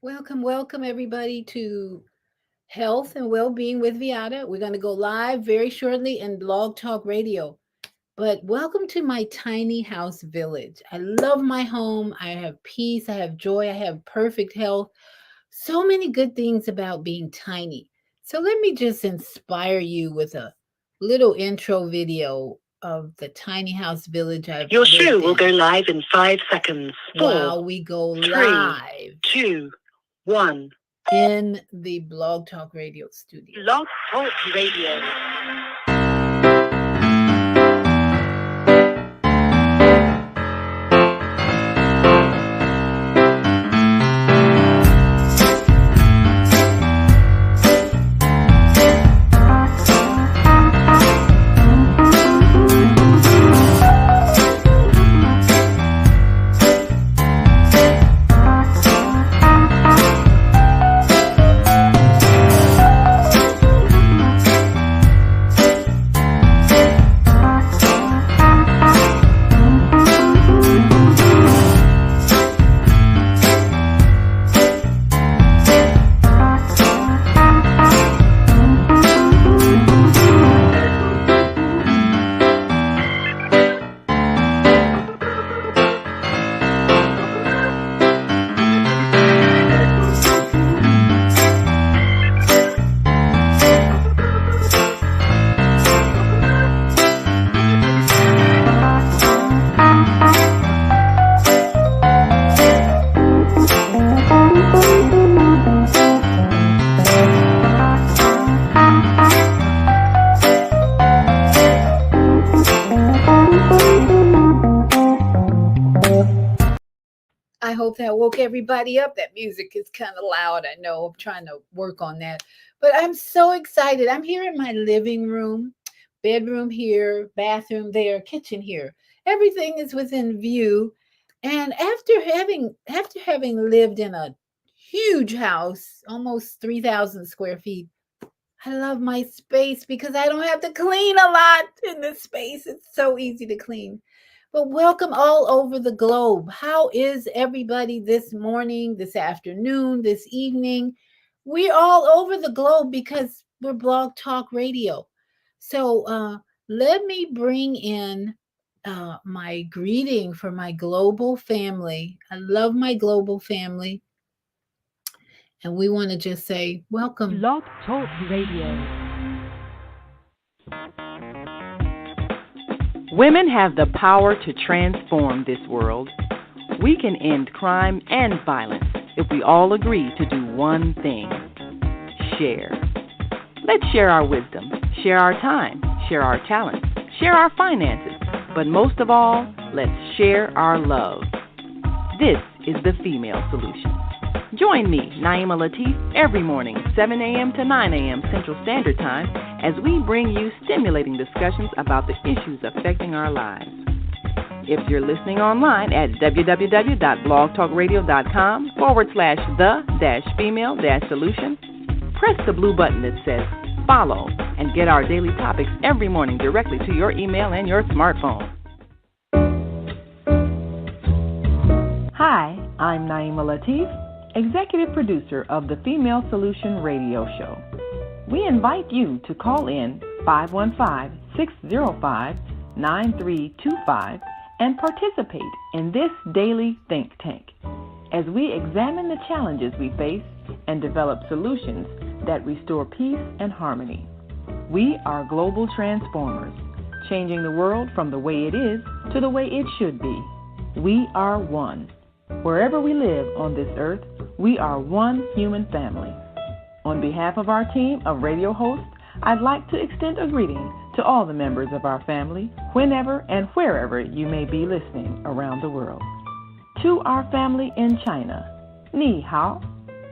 Welcome everybody to Health and Well-Being with Viata. We're going to go live very shortly in Blog Talk Radio. But welcome to my tiny house village. I love my home. I have peace, I have joy, I have perfect health. So many good things about being tiny. So let me just inspire you with a little intro video of the tiny house village I've Your show lived will go in. live in 5 seconds. Four, While we go 3, live 2, 1. in the Blog Talk Radio studio. Blog Talk Radio. I hope that woke everybody up. That music is kind of loud. I know I'm trying to work on that. But I'm so excited. I'm here in my living room, bedroom here, bathroom there, kitchen here. Everything is within view. And after having lived in a huge house, almost 3,000 square feet, I love my space because I don't have to clean a lot in this space. It's so easy to clean. But welcome all over the globe. How is everybody this morning, this afternoon, this evening? We're all over the globe because we're Blog Talk Radio. So let me bring in my greeting for my global family. I love my global family. And we want to just say, welcome. Blog Talk Radio. Women have the power to transform this world. We can end crime and violence if we all agree to do one thing: share. Let's share our wisdom, share our time, share our talents, share our finances, but most of all, let's share our love. This is the Female Solution. Join me, Naima Latif, every morning, 7 a.m. to 9 a.m. Central Standard Time, as we bring you stimulating discussions about the issues affecting our lives. If you're listening online at www.blogtalkradio.com/the-female-solution, press the blue button that says follow and get our daily topics every morning directly to your email and your smartphone. Hi, I'm Naima Latif, Executive Producer of the Female Solution Radio Show. We invite you to call in 515-605-9325 and participate in this daily think tank as we examine the challenges we face and develop solutions that restore peace and harmony. We are global transformers, changing the world from the way it is to the way it should be. We are one. Wherever we live on this earth, we are one human family. On behalf of our team of radio hosts, I'd like to extend a greeting to all the members of our family, whenever and wherever you may be listening around the world. To our family in China, Ni Hao.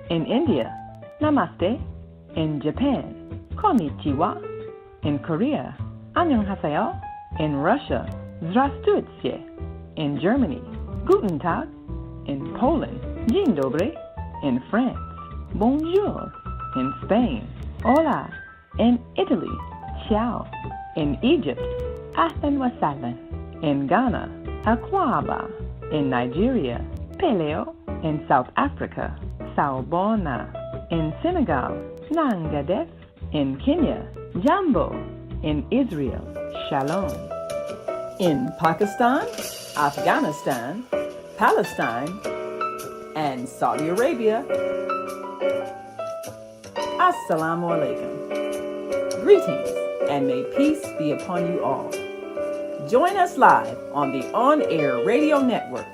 In India, Namaste. In Japan, Konnichiwa. In Korea, Annyeonghaseyo. In Russia, Здравствуйте. In Germany, Guten Tag. In Poland, Dzień dobry. In France, Bonjour. In Spain, Hola. In Italy, Ciao. In Egypt, Ahlan wa sahlan. In Ghana, Akwaba. In Nigeria, Peleo. In South Africa, Sawubona. In Senegal, Nangadef. In Kenya, Jambo. In Israel, Shalom. In Pakistan, Afghanistan, Palestine, and Saudi Arabia, Assalamu alaikum. Greetings, and may peace be upon you all. Join us live on the on-air radio network.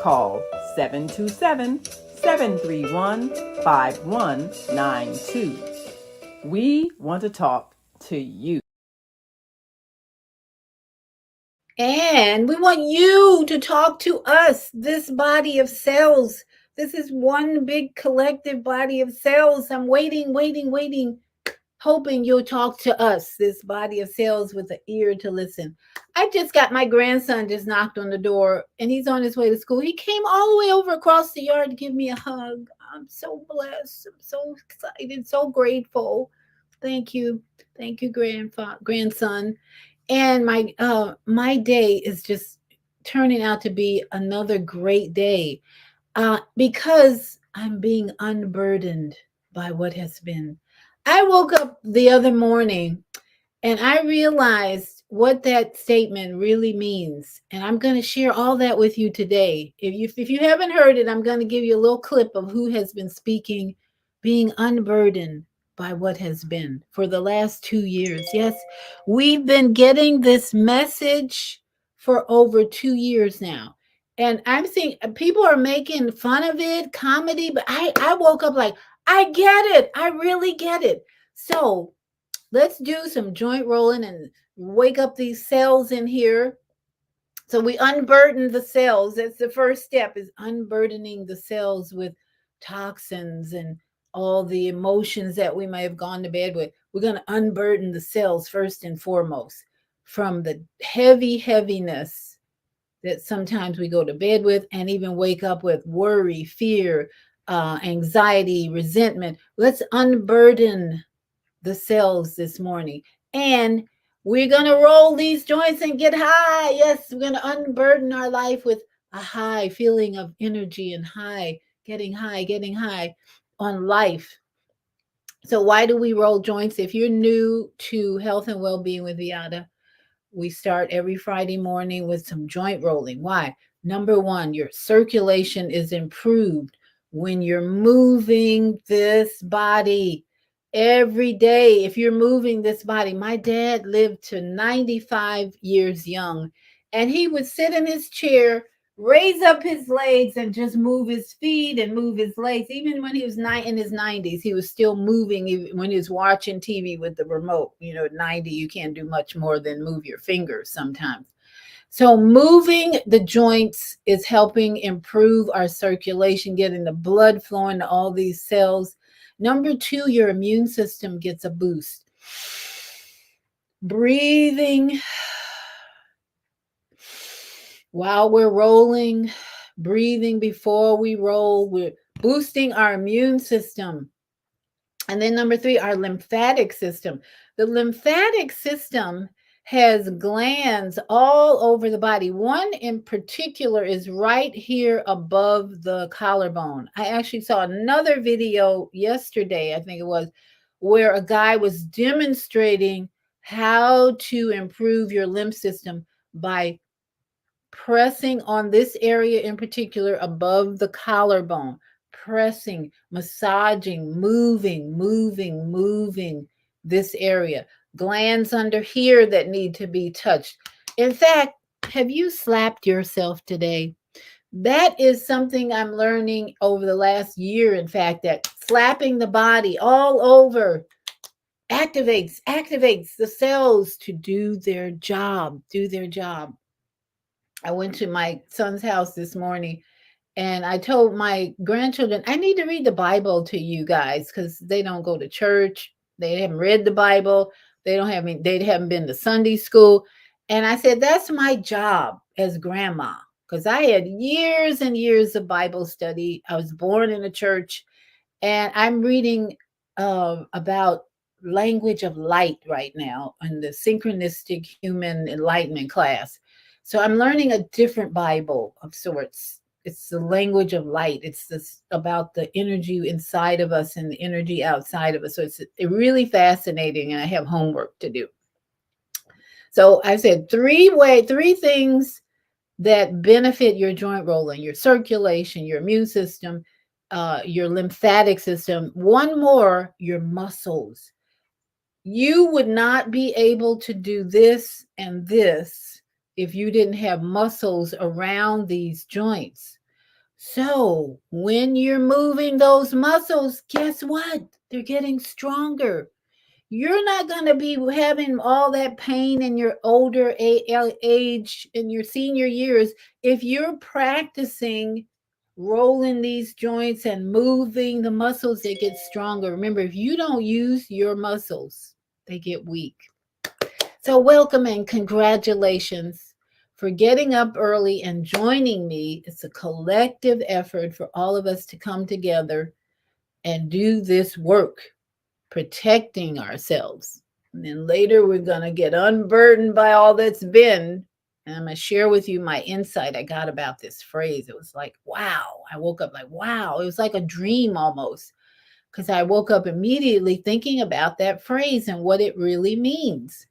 Call 727-731-5192. We want to talk to you. And we want you to talk to us, this body of cells. This is one big collective body of cells. I'm waiting, hoping you'll talk to us, this body of cells with an ear to listen. I just got my grandson just knocked on the door and he's on his way to school. He came all the way over across the yard to give me a hug. I'm so blessed. I'm so excited, so grateful. Thank you. Thank you, grandson. And my day is just turning out to be another great day because I'm being unburdened by what has been. I woke up the other morning and I realized what that statement really means. And I'm going to share all that with you today. If you haven't heard it, I'm going to give you a little clip of who has been speaking, being unburdened by what has been for the last 2 years. Yes, we've been getting this message for over 2 years now. And I'm seeing people are making fun of it, comedy, but I woke up like, I get it. I really get it. So let's do some joint rolling and wake up these cells in here. So we unburden the cells. That's the first step, is unburdening the cells with toxins and all the emotions that we may have gone to bed with. We're going to unburden the cells first and foremost from the heaviness that sometimes we go to bed with and even wake up with: worry, fear, anxiety, resentment. Let's unburden the cells this morning. And we're going to roll these joints and get high. Yes, we're going to unburden our life with a high feeling of energy and getting high on life. So why do we roll joints? If you're new to health and well-being with Viata, we start every Friday morning with some joint rolling. Why? Number one, your circulation is improved when you're moving this body every day. If you're moving this body, my dad lived to 95 years young, and he would sit in his chair, raise up his legs, and just move his feet and move his legs. Even when he was in his 90s, he was still moving. Even when he was watching TV with the remote, at 90, you can't do much more than move your fingers sometimes. So moving the joints is helping improve our circulation, getting the blood flowing to all these cells. Number two, your immune system gets a boost. Breathing while we're rolling, breathing before we roll, we're boosting our immune system. And then number three, our lymphatic system. The lymphatic system has glands all over the body. One in particular is right here above the collarbone. I actually saw another video yesterday, I think it was, where a guy was demonstrating how to improve your lymph system by pressing on this area in particular above the collarbone, pressing, massaging, moving this area. Glands under here that need to be touched. In fact, have you slapped yourself today? That is something I'm learning over the last year. In fact, that slapping the body all over activates the cells to do their job. I went to my son's house this morning and I told my grandchildren, I need to read the Bible to you guys because they don't go to church. They haven't read the Bible. They haven't been to Sunday school. And I said, that's my job as grandma, because I had years and years of Bible study. I was born in a church, and I'm reading about language of light right now in the synchronistic human enlightenment class. So I'm learning a different Bible of sorts. It's the language of light. It's this about the energy inside of us and the energy outside of us. So it's really fascinating, and I have homework to do. So I said three things that benefit your joint rolling: your circulation, your immune system, your lymphatic system. One more, your muscles. You would not be able to do this and this if you didn't have muscles around these joints. So when you're moving those muscles, guess what? They're getting stronger. You're not going to be having all that pain in your older age, in your senior years, if you're practicing rolling these joints and moving the muscles. They get stronger. Remember, if you don't use your muscles, they get weak. So welcome and congratulations for getting up early and joining me. It's a collective effort for all of us to come together and do this work, protecting ourselves. And then later we're going to get unburdened by all that's been. And I'm going to share with you my insight I got about this phrase. It was like, wow. I woke up like, wow. It was like a dream almost, because I woke up immediately thinking about that phrase and what it really means.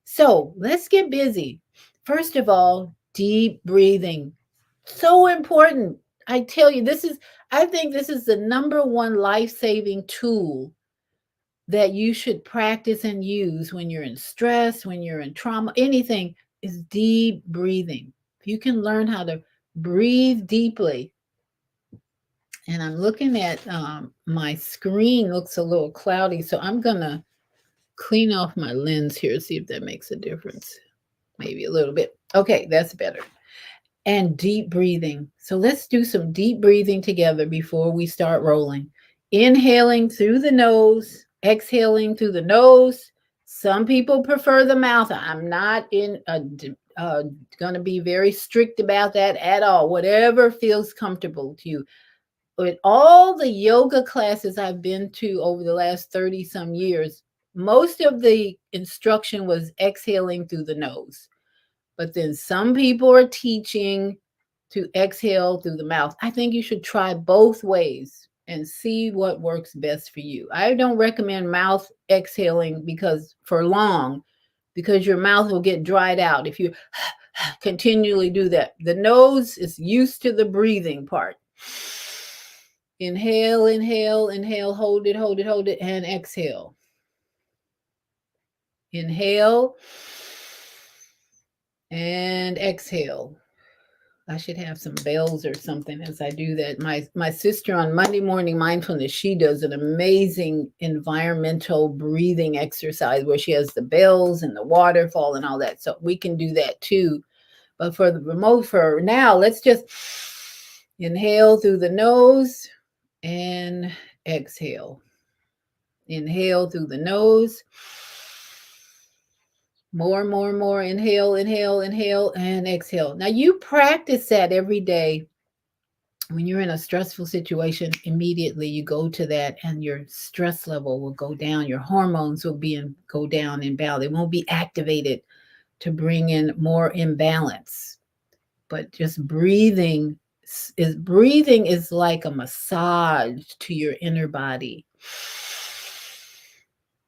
So let's get busy. First of all, deep breathing. So important. I tell you, I think this is the number one life-saving tool that you should practice and use when you're in stress, when you're in trauma, anything, is deep breathing. If you can learn how to breathe deeply. And I'm looking at my screen, looks a little cloudy, so I'm going to clean off my lens here, see if that makes a difference. Maybe a little bit. Okay, that's better. And deep breathing. So let's do some deep breathing together before we start rolling. Inhaling through the nose, exhaling through the nose. Some people prefer the mouth. I'm not going to be very strict about that at all. Whatever feels comfortable to you. With all the yoga classes I've been to over the last 30 some years, most of the instruction was exhaling through the nose. But then some people are teaching to exhale through the mouth. I think you should try both ways and see what works best for you. I don't recommend mouth exhaling because for long, because your mouth will get dried out if you continually do that. The nose is used to the breathing part. Inhale, inhale, inhale, hold it, hold it, hold it, and exhale. Inhale and exhale. I should have some bells or something as I do that. My sister on Monday Morning Mindfulness, she does an amazing environmental breathing exercise where she has the bells and the waterfall and all that. So we can do that too. But for the remote, for now, let's just inhale through the nose and exhale. Inhale through the nose. More, more, more. Inhale, inhale, inhale, and exhale. Now you practice that every day. When you're in a stressful situation, immediately you go to that and your stress level will go down. Your hormones will go down in balance. They won't be activated to bring in more imbalance. But just breathing is like a massage to your inner body.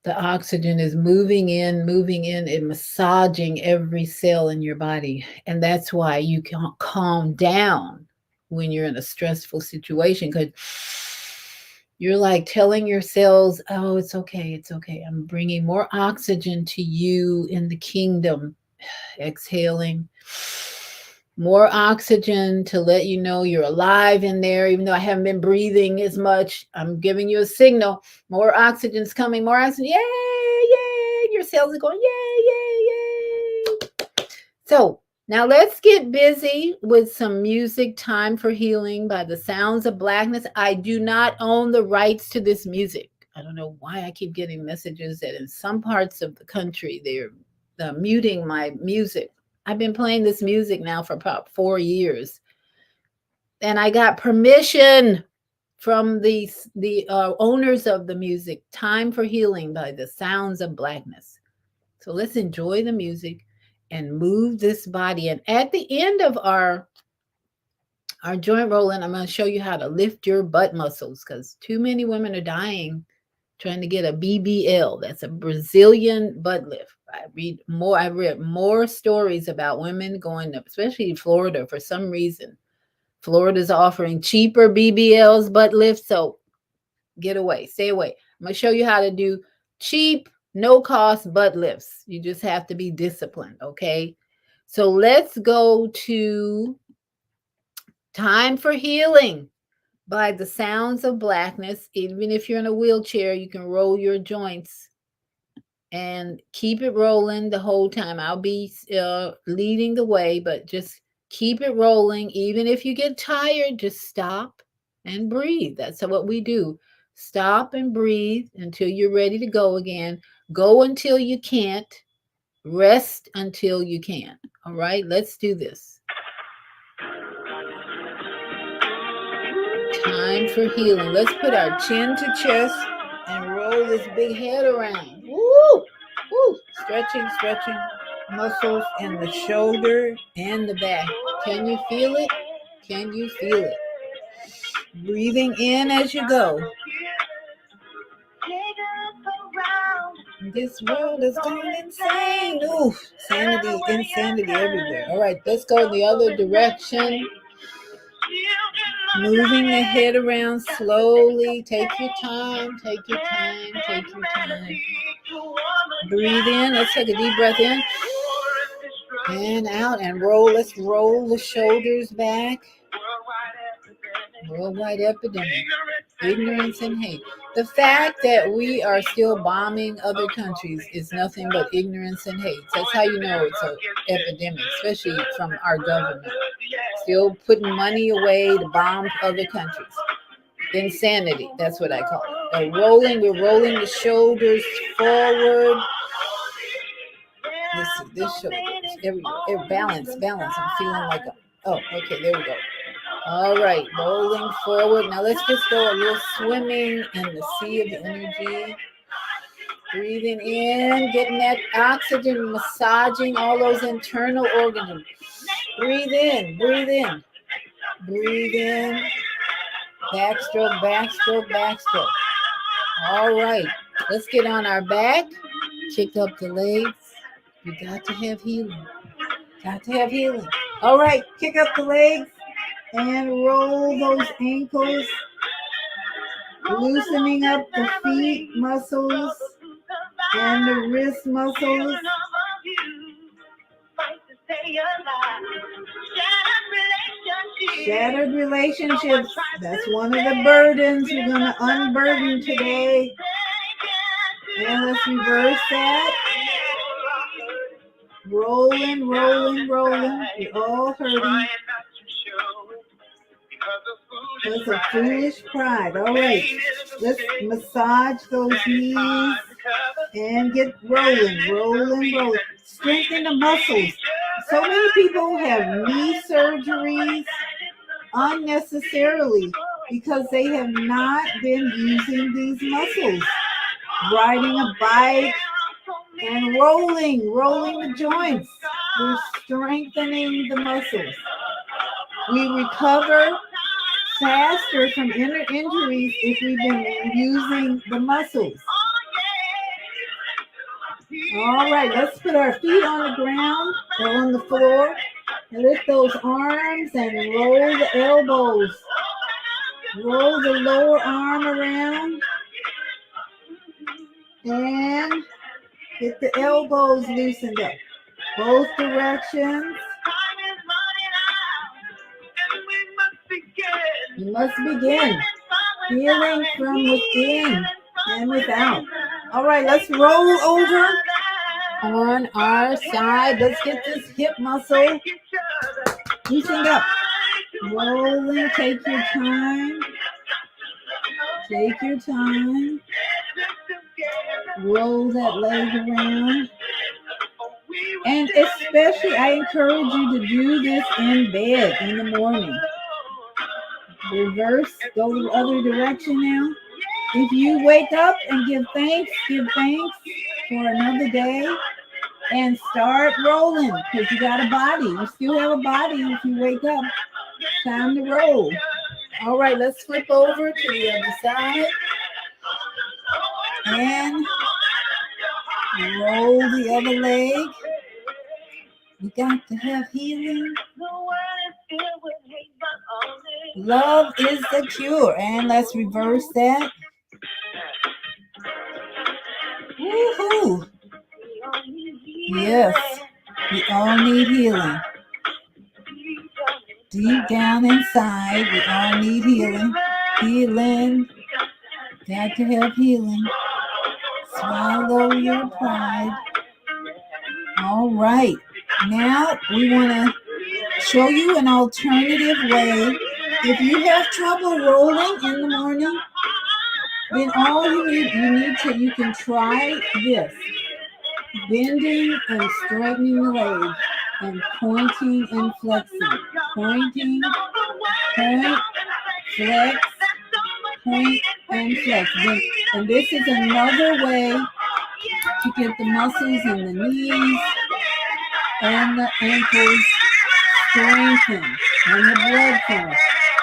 The oxygen is moving in, and massaging every cell in your body. And that's why you can calm down when you're in a stressful situation, because you're like telling your cells, oh, it's okay, it's okay. I'm bringing more oxygen to you in the kingdom. Exhaling. More oxygen to let you know you're alive in there, even though I haven't been breathing as much. I'm giving you a signal. More oxygen's coming, more oxygen. Yay, yay. Your cells are going, yay, yay, yay. So now let's get busy with some music. Time for Healing by the Sounds of Blackness. I do not own the rights to this music. I don't know why I keep getting messages that in some parts of the country they're muting my music. I've been playing this music now for about 4 years. And I got permission from the owners of the music. Time for Healing by the Sounds of Blackness. So let's enjoy the music and move this body. And at the end of our our joint rolling, I'm going to show you how to lift your butt muscles because too many women are dying trying to get a BBL. That's a Brazilian butt lift. I've read more stories about women going to, especially Florida for some reason. Florida's offering cheaper BBLs butt lifts, so get away, stay away. I'm going to show you how to do cheap, no cost butt lifts. You just have to be disciplined, okay? So let's go to Time for Healing by the Sounds of Blackness. Even if you're in a wheelchair, you can roll your joints and keep it rolling the whole time. I'll be leading the way, but just keep it rolling. Even if you get tired, just stop and breathe. That's what we do. Stop and breathe until you're ready to go again. Go until you can't. Rest until you can. All right, let's do this. Time for healing. Let's put our chin to chest and roll this big head around. Woo! Woo! Stretching muscles in the shoulder and the back. Can you feel it? Can you feel it? Breathing in as you go. This world is going insane. Ooh, insanity everywhere. All right, let's go the other direction. Moving the head around slowly. Take your time. Breathe in. Let's take a deep breath in. And out and roll. Let's roll the shoulders back. Worldwide epidemic. Ignorance and hate. The fact that we are still bombing other countries is nothing but ignorance and hate. That's how you know it's an epidemic, especially from our government. Still putting money away to bomb other countries. Insanity. That's what I call it. We're rolling the shoulders forward. Let's see, this shoulder. Everywhere. Balance. I'm feeling like okay, there we go. All right, rolling forward. Now let's just go a little swimming in the sea of energy. Breathing in, getting that oxygen, massaging all those internal organs. Breathe in. Backstroke. All right, let's get on our back. Kick up the legs. You got to have healing. All right, kick up the legs. And roll those ankles, loosening up the feet muscles and the wrist muscles. Shattered relationships. That's one of the burdens we're going to unburden today. And let's reverse that. Rolling. We're all hurting. That's a foolish pride. All right, let's massage those knees and get rolling. Strengthen the muscles. So many people have knee surgeries unnecessarily because they have not been using these muscles. Riding a bike and rolling the joints. We're strengthening the muscles. We recover faster from injuries if we've been using the muscles. All right, let's put our feet on the ground or on the floor. Lift those arms and roll the elbows. Roll the lower arm around and get the elbows loosened up. Both directions. You must begin healing from within and without. All right, let's roll over on our side. Let's get this hip muscle loosened up. Rolling, take your time. Roll that leg around. And especially, I encourage you to do this in bed in the morning. Reverse, go the other direction now. If you wake up and give thanks for another day and start rolling because you got a body. You still have a body if you wake up. time to roll. All right, let's flip over to the other side and roll the other leg. You got to have healing. Love is the cure. And let's reverse that. Woohoo! Yes, we all need healing. Deep down inside, we all need healing. Healing. Got to have healing. Swallow your pride. All right. Now we want to show you an alternative way. If you have trouble rolling in the morning, then all you can try this. Bending and straightening the leg and pointing and flexing. Pointing, point, flex, point, and flex. And this is another way to get the muscles in the knees and the ankles strengthened and the blood flow.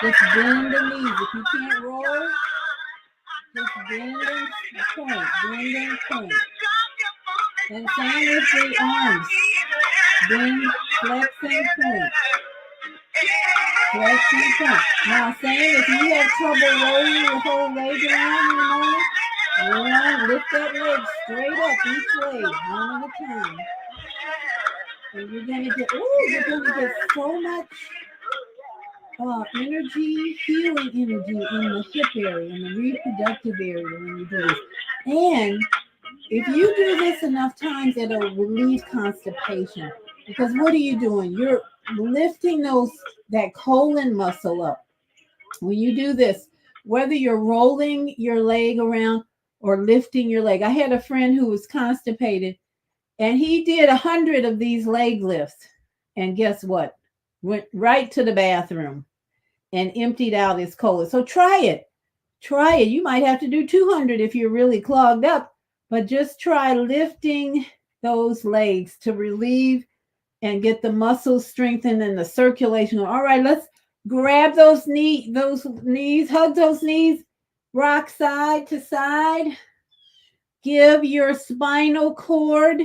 Just bend the knees. If you can't roll, just bend and point, bend and point. And same with the arms. Bend, flex, and point. Flex and point. Now, same if you have trouble rolling your whole leg around in the morning, lift that leg straight up, each leg, one at a time. And you're gonna get so much energy, healing energy in the hip area, in the reproductive area when you do this. And if you do this enough times, it'll relieve constipation. Because what are you doing? You're lifting that colon muscle up. When you do this, whether you're rolling your leg around or lifting your leg. I had a friend who was constipated, and he did 100 of these leg lifts. And guess what? Went right to the bathroom and emptied out his colon. So try it. Try it. You might have to do 200 if you're really clogged up, but just try lifting those legs to relieve and get the muscles strengthened and the circulation. All right, let's grab those knees, hug those knees, rock side to side. Give your spinal cord,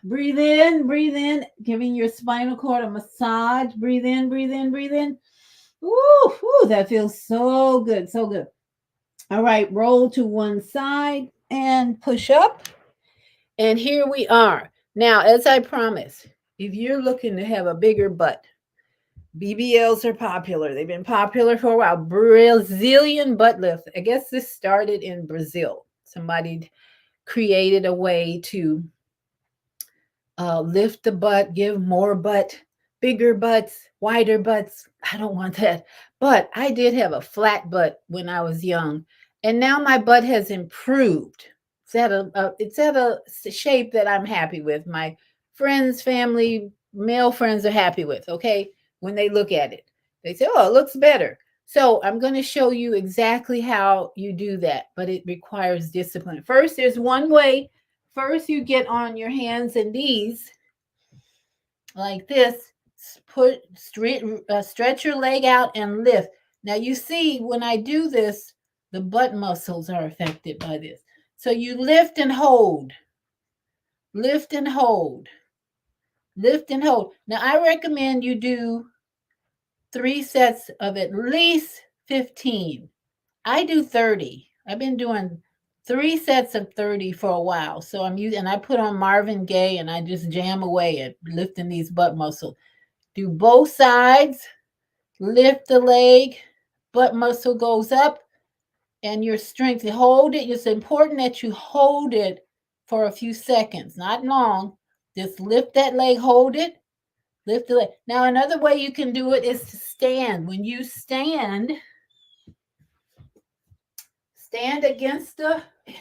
breathe in, giving your spinal cord a massage. Breathe in, breathe in, breathe in. Ooh, that feels so good, so good. All right, roll to one side and push up. And here we are. Now, as I promised, if you're looking to have a bigger butt, BBLs are popular. They've been popular for a while. Brazilian butt lift. I guess this started in Brazil. Somebody created a way to lift the butt, give more butt, bigger butts, wider butts. I don't want that. But I did have a flat butt when I was young. And now my butt has improved. It's at a shape that I'm happy with. My friends, family, male friends are happy with, okay? When they look at it, they say, oh, it looks better. So I'm going to show you exactly how you do that, but it requires discipline. First, there's one way. First, you get on your hands and knees like this. Stretch your leg out and lift. Now, you see, when I do this, the butt muscles are affected by this. So you lift and hold. Lift and hold. Lift and hold. Now, I recommend you do 3 sets of at least 15. I do 30. I've been doing 3 sets of 30 for a while. So I put on Marvin Gaye and I just jam away at lifting these butt muscles. Do both sides. Lift the leg. Butt muscle goes up. And your strength, hold it. It's important that you hold it for a few seconds, not long. Just lift that leg, hold it, lift the leg. Now, another way you can do it is to stand. When you stand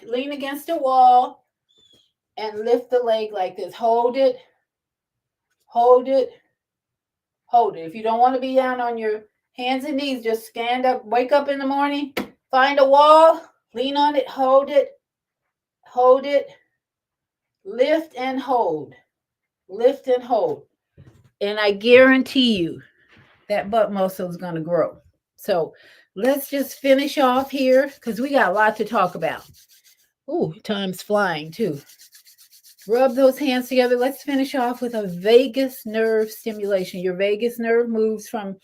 lean against the wall and lift the leg like this. Hold it, hold it, hold it. If you don't want to be down on your hands and knees, just stand up, wake up in the morning, find a wall, lean on it, hold it, lift and hold, lift and hold. And I guarantee you that butt muscle is going to grow. So let's just finish off here because we got a lot to talk about. Ooh, time's flying too. Rub those hands together. Let's finish off with a vagus nerve stimulation. Your vagus nerve moves from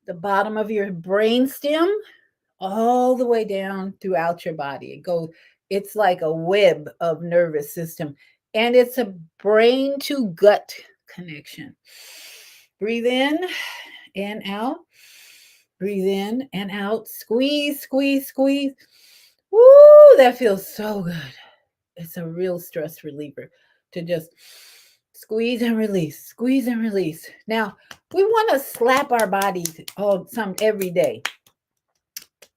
the bottom of your brain stem all the way down throughout your body. It's like a web of nervous system, and it's a brain to gut connection. Breathe in and out. Breathe in and out. Squeeze, squeeze, squeeze. Woo, that feels so good. It's a real stress reliever to just squeeze and release, squeeze and release. Now, we want to slap our bodies every day.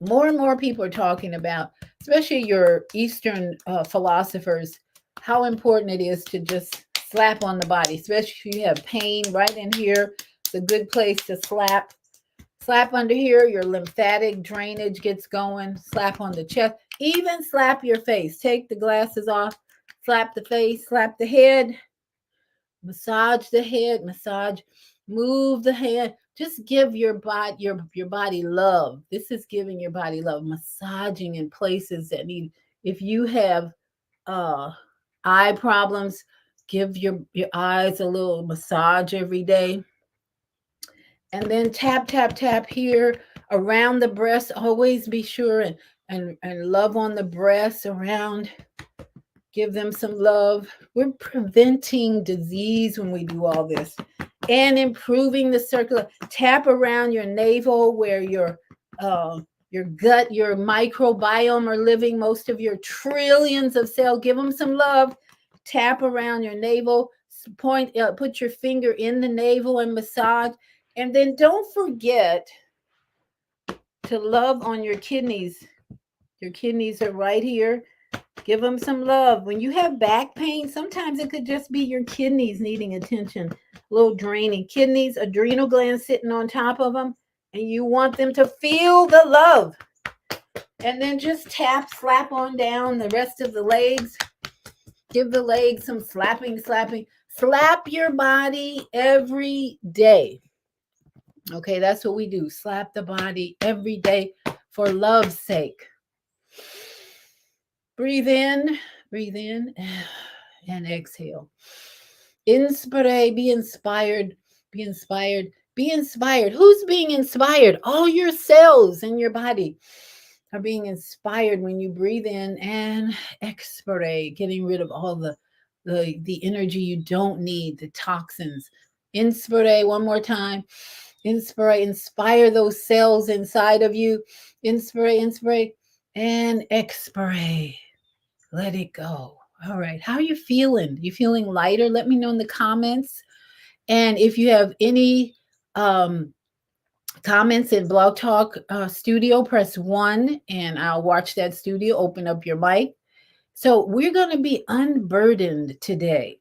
More and more people are talking about, especially your Eastern philosophers, how important it is to just slap on the body, especially if you have pain right in here. It's a good place to slap. Slap under here, your lymphatic drainage gets going. Slap on the chest. Even slap your face. Take the glasses off. Slap the face. Slap the head. Massage the head. Massage. Move the head. Just give your body love. This is giving your body love. Massaging in places that need. If you have eye problems, give your eyes a little massage every day. And then tap, tap, tap here around the breast. Always be sure and love on the breasts around. Give them some love. We're preventing disease when we do all this. And improving the circular. Tap around your navel where your gut, your microbiome are living. Most of your trillions of cells. Give them some love. Tap around your navel. Put your finger in the navel and massage. And then don't forget to love on your kidneys. Your kidneys are right here. Give them some love. When you have back pain, sometimes it could just be your kidneys needing attention. A little draining. Kidneys, adrenal glands sitting on top of them. And you want them to feel the love. And then just slap on down the rest of the legs. Give the legs some slapping. Slap your body every day. Okay, that's what we do. Slap the body every day for love's sake. Breathe in, and exhale. Inspire, be inspired, be inspired, be inspired. Who's being inspired? All your cells in your body are being inspired when you breathe in and expire, getting rid of all the energy you don't need, the toxins. Inspire one more time. Inspire those cells inside of you. Inspire, and expire. Let it go. All right. How are you feeling? You feeling lighter? Let me know in the comments. And if you have any comments in Blog Talk Studio, press 1 and I'll watch that studio. Open up your mic. So we're going to be unburdened today.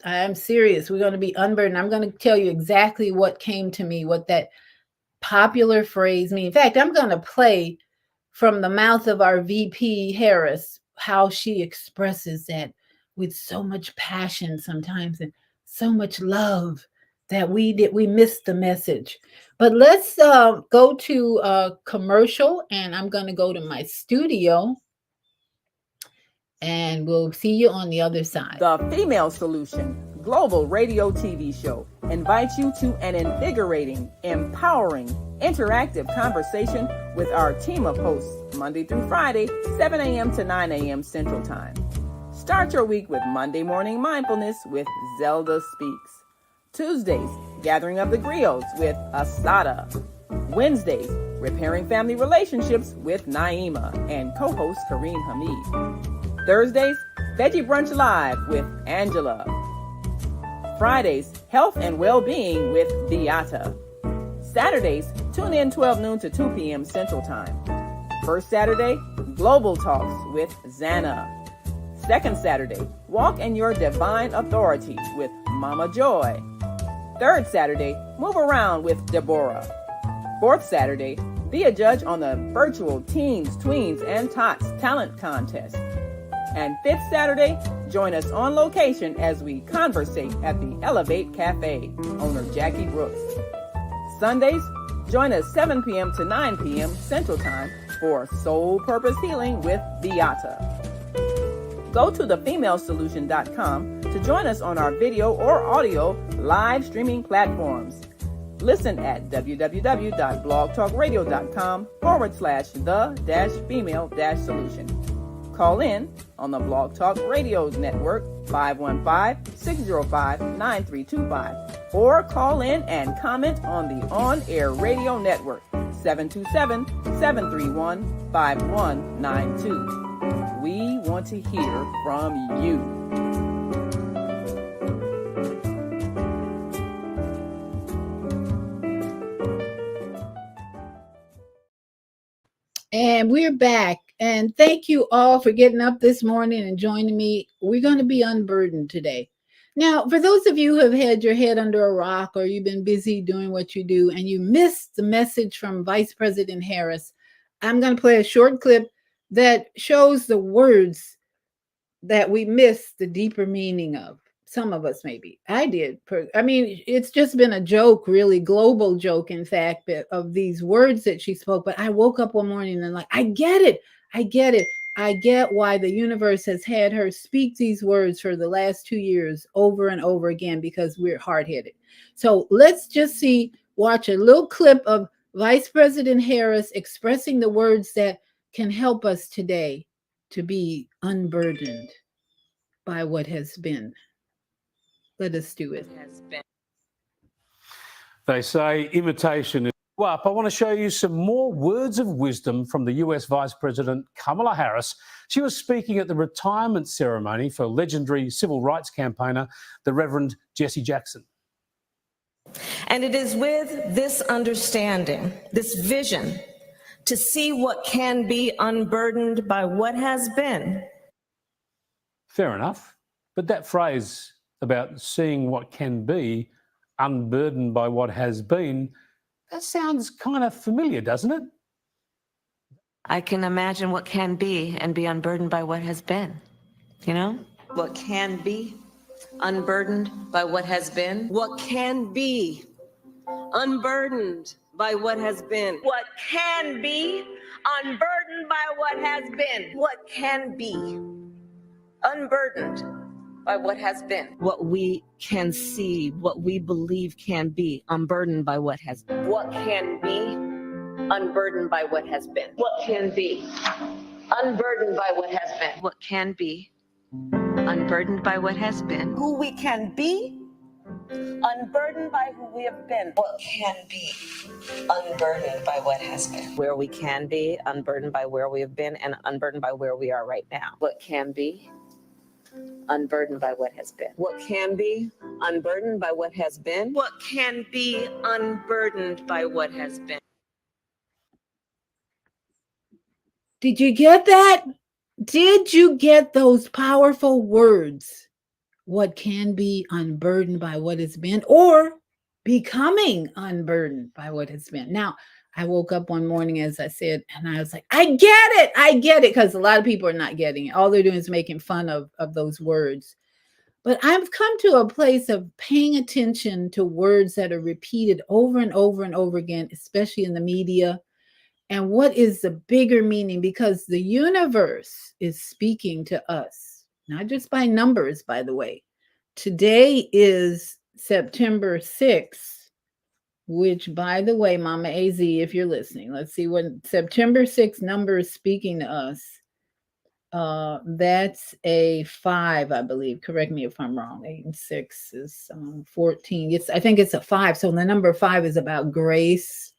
I'm serious. We're going to be unburdened. I'm going to tell you exactly what came to me, what that popular phrase means. In fact, I'm going to play from the mouth of our VP Harris, how she expresses that with so much passion sometimes and so much love that we missed the message. But let's go to a commercial, and I'm going to go to my studio. And we'll see you on the other side. The Female Solution Global Radio TV show invites you to an invigorating, empowering, interactive conversation with our team of hosts Monday through Friday, 7 a.m. to 9 a.m. Central Time. Start your week with Monday Morning Mindfulness with Zelda Speaks. Tuesdays, Gathering of the Griots with Asada. Wednesdays, Repairing Family Relationships with Naima and co-host Kareem Hamid. Thursdays, Veggie Brunch Live with Angela. Fridays, Health and Well-Being with Beata. Saturdays, tune in 12 noon to 2 p.m. Central Time. First Saturday, Global Talks with Zana. Second Saturday, Walk in Your Divine Authority with Mama Joy. Third Saturday, Move Around with Deborah. Fourth Saturday, be a judge on the virtual Teens, Tweens, and Tots Talent Contest. And fifth Saturday, Join us on location as we conversate at the Elevate Cafe, owner Jackie Brooks. Sundays, join us 7 p.m. to 9 p.m. Central Time for Soul Purpose Healing with Beata. Go to thefemalesolution.com to join us on our video or audio live streaming platforms. Listen at www.blogtalkradio.com/the-female-solution. Call in on the Blog Talk Radio Network 515-605-9325 or call in and comment on the On-Air Radio Network 727-731-5192. We want to hear from you. And we're back. And thank you all for getting up this morning and joining me. We're going to be unburdened today. Now, for those of you who have had your head under a rock or you've been busy doing what you do and you missed the message from Vice President Harris, I'm going to play a short clip that shows the words that we missed the deeper meaning of. Some of us maybe. I did. I mean, it's just been a joke, really global joke, in fact, of these words that she spoke. But I woke up one morning and I get it. I get it. I get why the universe has had her speak these words for the last 2 years over and over again, because we're hard-headed. So let's just watch a little clip of Vice President Harris expressing the words that can help us today to be unburdened by what has been. Let us do it. They say imitation is up. I want to show you some more words of wisdom from the US Vice President Kamala Harris. She was speaking at the retirement ceremony for legendary civil rights campaigner, the Reverend Jesse Jackson. And it is with this understanding, this vision, to see what can be unburdened by what has been. Fair enough. But that phrase about seeing what can be unburdened by what has been, that sounds kind of familiar, doesn't it? I can imagine what can be and be unburdened by what has been, you know? What can be unburdened by what has been. What can be unburdened by what has been. What can be unburdened by what has been. What can be unburdened by what has been. What we can see, what we believe can be unburdened by what has been. What can be unburdened by what has been. What can be unburdened by what has been. What can be unburdened by what has been. Who we can be unburdened by who we have been. What can be unburdened by what has been. Where we can be unburdened by where we have been and unburdened by where we are right now. What can be unburdened by what has been. What can be unburdened by what has been. What can be unburdened by what has been. Did you get that? Did you get those powerful words? What can be unburdened by what has been, or becoming unburdened by what has been. Now, I woke up one morning, as I said, and I was like, I get it, because a lot of people are not getting it. All they're doing is making fun of those words. But I've come to a place of paying attention to words that are repeated over and over and over again, especially in the media. And what is the bigger meaning? Because the universe is speaking to us, not just by numbers, by the way. Today is September 6th. Which, by the way, Mama AZ, if you're listening, let's see what September 6th number is speaking to us. That's a 5, I believe. Correct me if I'm wrong. 8 and 6 is 14. I think it's a 5. So the number 5 is about grace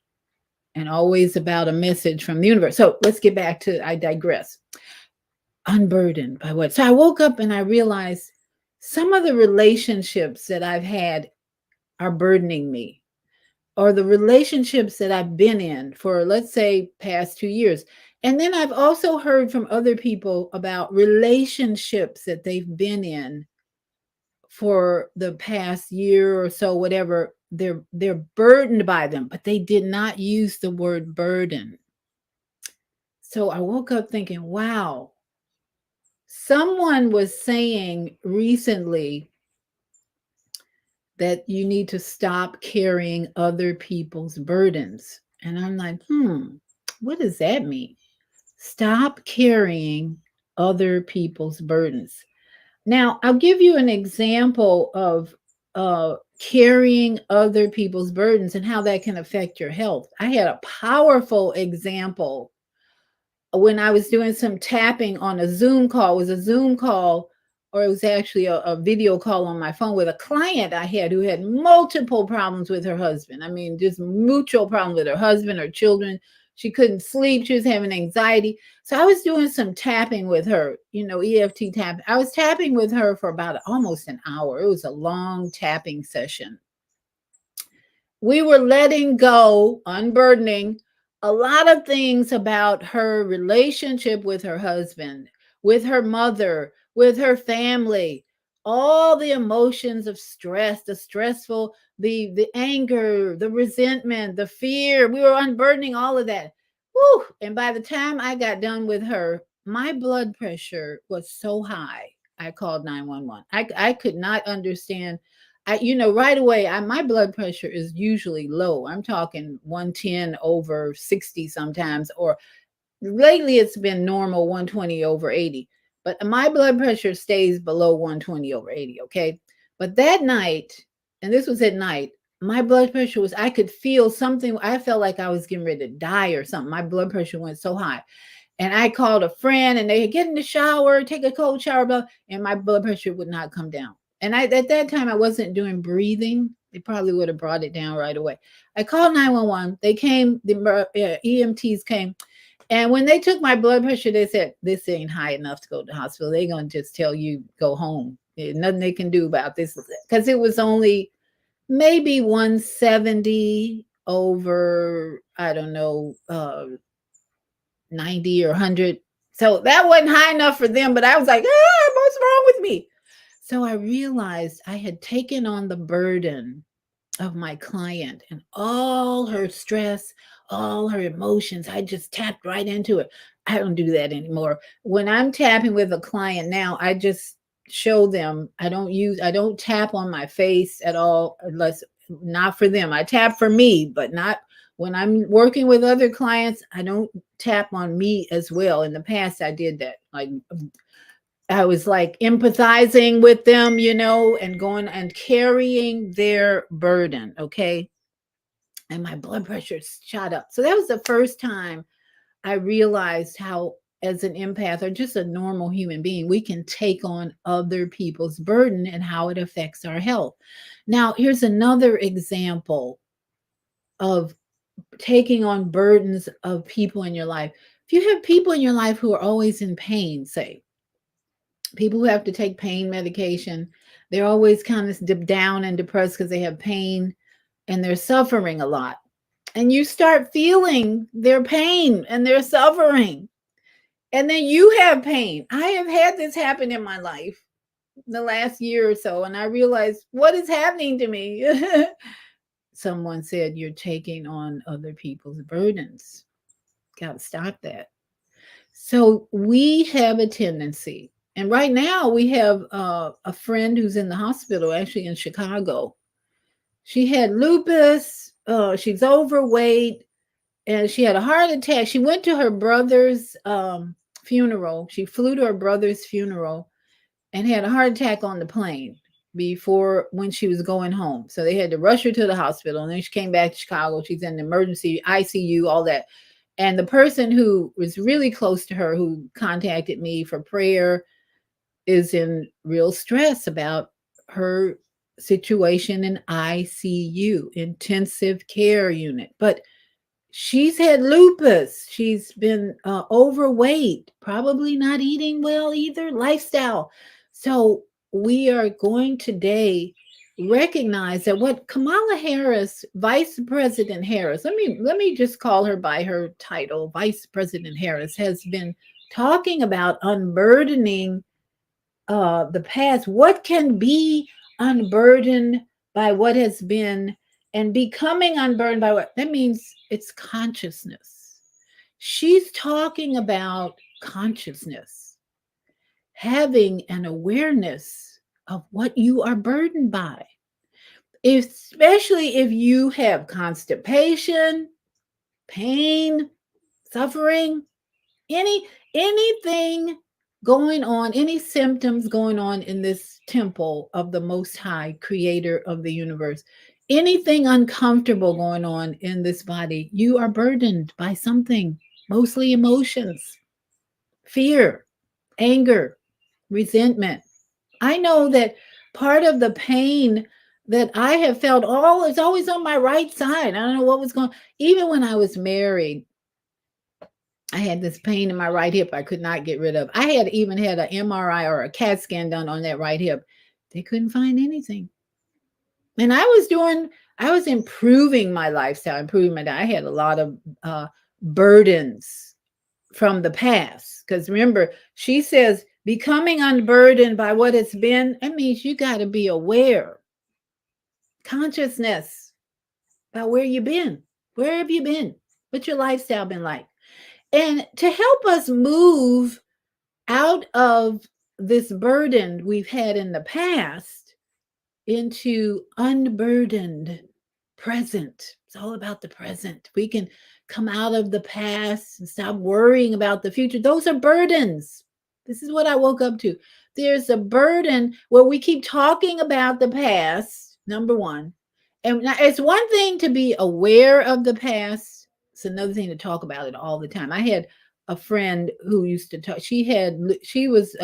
and always about a message from the universe. So let's get back to, I digress. Unburdened by what? So I woke up and I realized some of the relationships that I've had are burdening me. Or the relationships that I've been in for, let's say, past 2 years. And then I've also heard from other people about relationships that they've been in for the past year or so, whatever. They're burdened by them, but they did not use the word burden. So I woke up thinking, wow. someone was saying recently that you need to stop carrying other people's burdens. And I'm like, what does that mean? Stop carrying other people's burdens. Now, I'll give you an example of carrying other people's burdens and how that can affect your health. I had a powerful example when I was doing some tapping on a Zoom call. It was a Zoom call, or it was actually a video call on my phone with a client I had who had multiple problems with her husband. I mean, just mutual problems with her husband, her children. She couldn't sleep. She was having anxiety. So I was doing some tapping with her, EFT tap. I was tapping with her for about almost an hour. It was a long tapping session. We were letting go, unburdening a lot of things about her relationship with her husband, with her mother, with her family, all the emotions of stress, the stressful, the anger, the resentment, the fear. We were unburdening all of that. Woo! And by the time I got done with her, my blood pressure was so high. I called 911. I could not understand. Right away, my blood pressure is usually low. I'm talking 110 over 60 sometimes, or lately it's been normal 120 over 80. But my blood pressure stays below 120 over 80, okay? But that night, and this was at night, my blood pressure was, I could feel something. I felt like I was getting ready to die or something. My blood pressure went so high. And I called a friend and they get in the shower, take a cold shower, and my blood pressure would not come down. And at that time, I wasn't doing breathing. They probably would have brought it down right away. I called 911. They came, the EMTs came. And when they took my blood pressure, they said, this ain't high enough to go to the hospital. They're going to just tell you, go home. There's nothing they can do about this. Because it was only maybe 170 over, I don't know, 90 or 100. So that wasn't high enough for them. But I was like, what's wrong with me? So I realized I had taken on the burden of my client and all her stress, all her emotions. I just tapped right into it. I don't do that anymore. When I'm tapping with a client now, I just show them. I don't tap on my face at all, unless not for them. I tap for me, but not when I'm working with other clients. I don't tap on me as well. In the past, I did that. Like, I was like empathizing with them, and going and carrying their burden. Okay. And my blood pressure shot up. So that was the first time I realized how, as an empath or just a normal human being, we can take on other people's burden and how it affects our health. Now, here's another example of taking on burdens of people in your life. If you have people in your life who are always in pain, say, people who have to take pain medication, they're always kind of down and depressed because they have pain and they're suffering a lot. And you start feeling their pain and their suffering. And then you have pain. I have had this happen in my life the last year or so. And I realized, what is happening to me? Someone said, you're taking on other people's burdens. Got to stop that. So we have a tendency. And right now we have a friend who's in the hospital, actually in Chicago. She had lupus. She's overweight, and she had a heart attack. She went to her brother's funeral. She flew to her brother's funeral and had a heart attack on the plane when she was going home. So they had to rush her to the hospital. And then she came back to Chicago. She's in the emergency ICU, all that. And the person who was really close to her, who contacted me for prayer, is in real stress about her situation in ICU, intensive care unit. But she's had lupus. She's been overweight, probably not eating well either, lifestyle. So we are going today recognize that what Kamala Harris, Vice President Harris, let me just call her by her title, Vice President Harris, has been talking about unburdening the past. What can be unburdened by what has been, and becoming unburdened by what that means? It's consciousness. She's talking about consciousness. having an awareness of what you are burdened by, especially if you have constipation, pain, suffering, anything going on, any symptoms going on in this temple of the Most High, creator of the universe, anything uncomfortable going on in this body, you are burdened by something, mostly emotions, fear, anger, resentment. I know that part of the pain that I have felt is always on my right side. I don't know what was going on. Even when I was married, I had this pain in my right hip I could not get rid of. I had even had an MRI or a CAT scan done on that right hip. They couldn't find anything. And I was improving my lifestyle, improving my diet. I had a lot of burdens from the past. Because remember, she says becoming unburdened by what it's been, that means you got to be aware, consciousness about where you've been. Where have you been? What's your lifestyle been like? And to help us move out of this burden we've had in the past into unburdened present. It's all about the present. We can come out of the past and stop worrying about the future. Those are burdens. This is what I woke up to. There's a burden where we keep talking about the past, number one. And now it's one thing to be aware of the past. It's another thing to talk about it all the time. I had a friend who used to talk. She was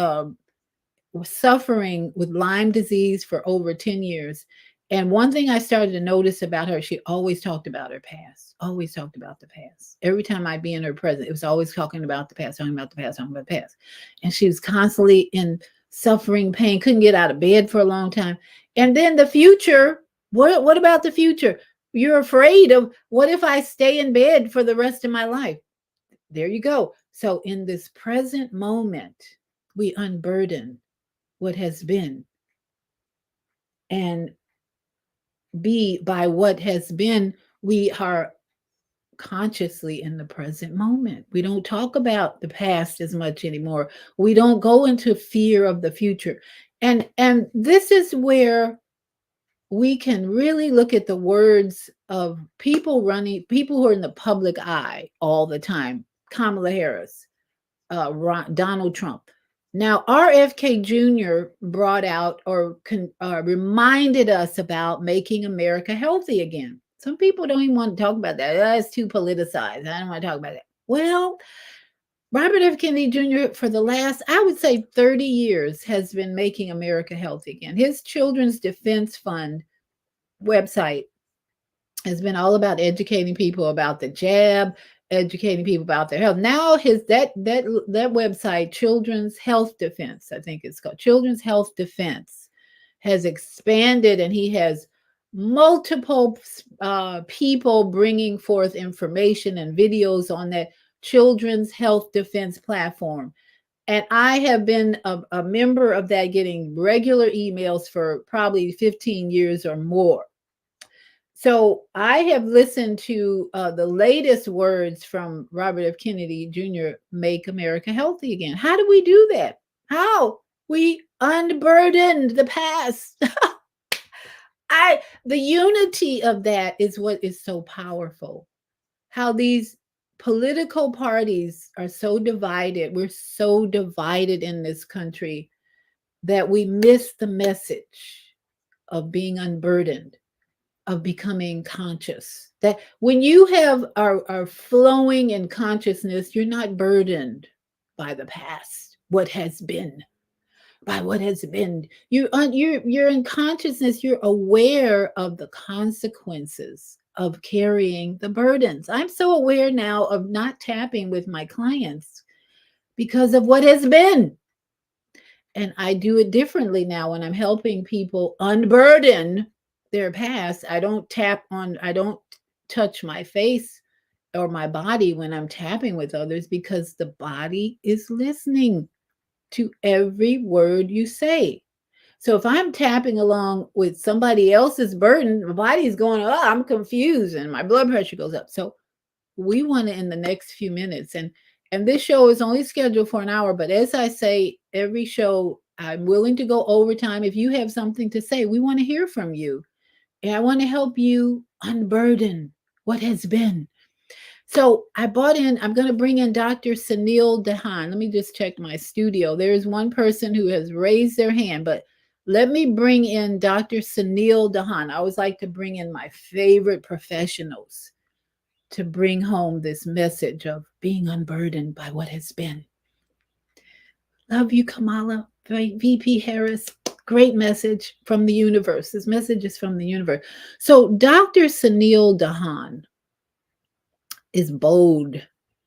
suffering with Lyme disease for over 10 years. And one thing I started to notice about her, she always talked about her past, always talked about the past. Every time I'd be in her presence, it was always talking about the past, talking about the past, talking about the past. And she was constantly in suffering, pain, couldn't get out of bed for a long time. And then the future, what about the future? You're afraid of, what if I stay in bed for the rest of my life? There you go. So in this present moment, we unburden what has been, and by what has been, we are consciously in the present moment. We don't talk about the past as much anymore. We don't go into fear of the future. And this is where we can really look at the words of people who are in the public eye all the time. Kamala Harris, Donald Trump. Now, RFK Jr. brought out or reminded us about making America healthy again. Some people don't even want to talk about that. That's too politicized. I don't want to talk about that. Well, Robert F. Kennedy Jr. for the last, I would say 30 years, has been making America healthy again. His Children's Defense Fund website has been all about educating people about the jab, educating people about their health. Now that website, Children's Health Defense, I think it's called Children's Health Defense, has expanded, and he has multiple people bringing forth information and videos on that Children's Health Defense platform. And I have been a member of that, getting regular emails for probably 15 years or more. So I have listened to the latest words from Robert F. Kennedy Jr., Make America Healthy Again. How do we do that? How? We unburdened the past. The unity of that is what is so powerful. How these political parties are so divided. We're so divided in this country that we miss the message of being unburdened, of becoming conscious. That when you are flowing in consciousness, you're not burdened by the past, what has been, by what has been. You're in consciousness. You're aware of the consequences of carrying the burdens. I'm so aware now of not tapping with my clients because of what has been. And I do it differently now when I'm helping people unburden their past. I don't touch my face or my body when I'm tapping with others, because the body is listening to every word you say. So if I'm tapping along with somebody else's burden, my body's going, oh, I'm confused, and my blood pressure goes up. So we want to, in the next few minutes, and And this show is only scheduled for an hour, but as I say, every show, I'm willing to go overtime. If you have something to say, we want to hear from you. And I want to help you unburden what has been. So I'm going to bring in Dr. Sunil Dahan. Let me just check my studio. There is one person who has raised their hand, but let me bring in Dr. Sunil Dahan. I always like to bring in my favorite professionals to bring home this message of being unburdened by what has been. Love you, Kamala. VP Harris. Great message from the universe. This message is from the universe. So Dr. Sunil Dahan is bold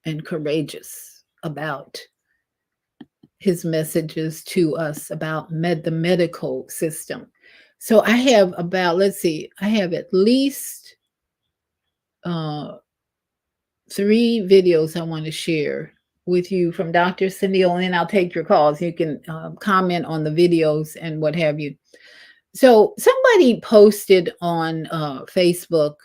and courageous about his messages to us about the medical system. So I have about, let's see, I have at least 3 videos I want to share with you from Dr. Sunil, and then I'll take your calls. You can comment on the videos and what have you. So somebody posted on Facebook.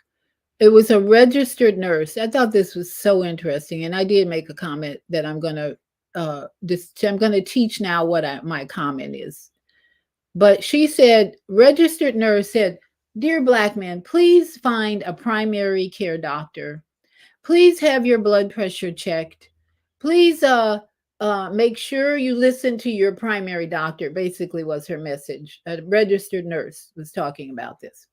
It was a registered nurse. I thought this was so interesting, and I did make a comment that I'm going to teach now what my comment is. But she said, registered nurse said, "Dear Black man, please find a primary care doctor. Please have your blood pressure checked. Please make sure you listen to your primary doctor," basically was her message. A registered nurse was talking about this.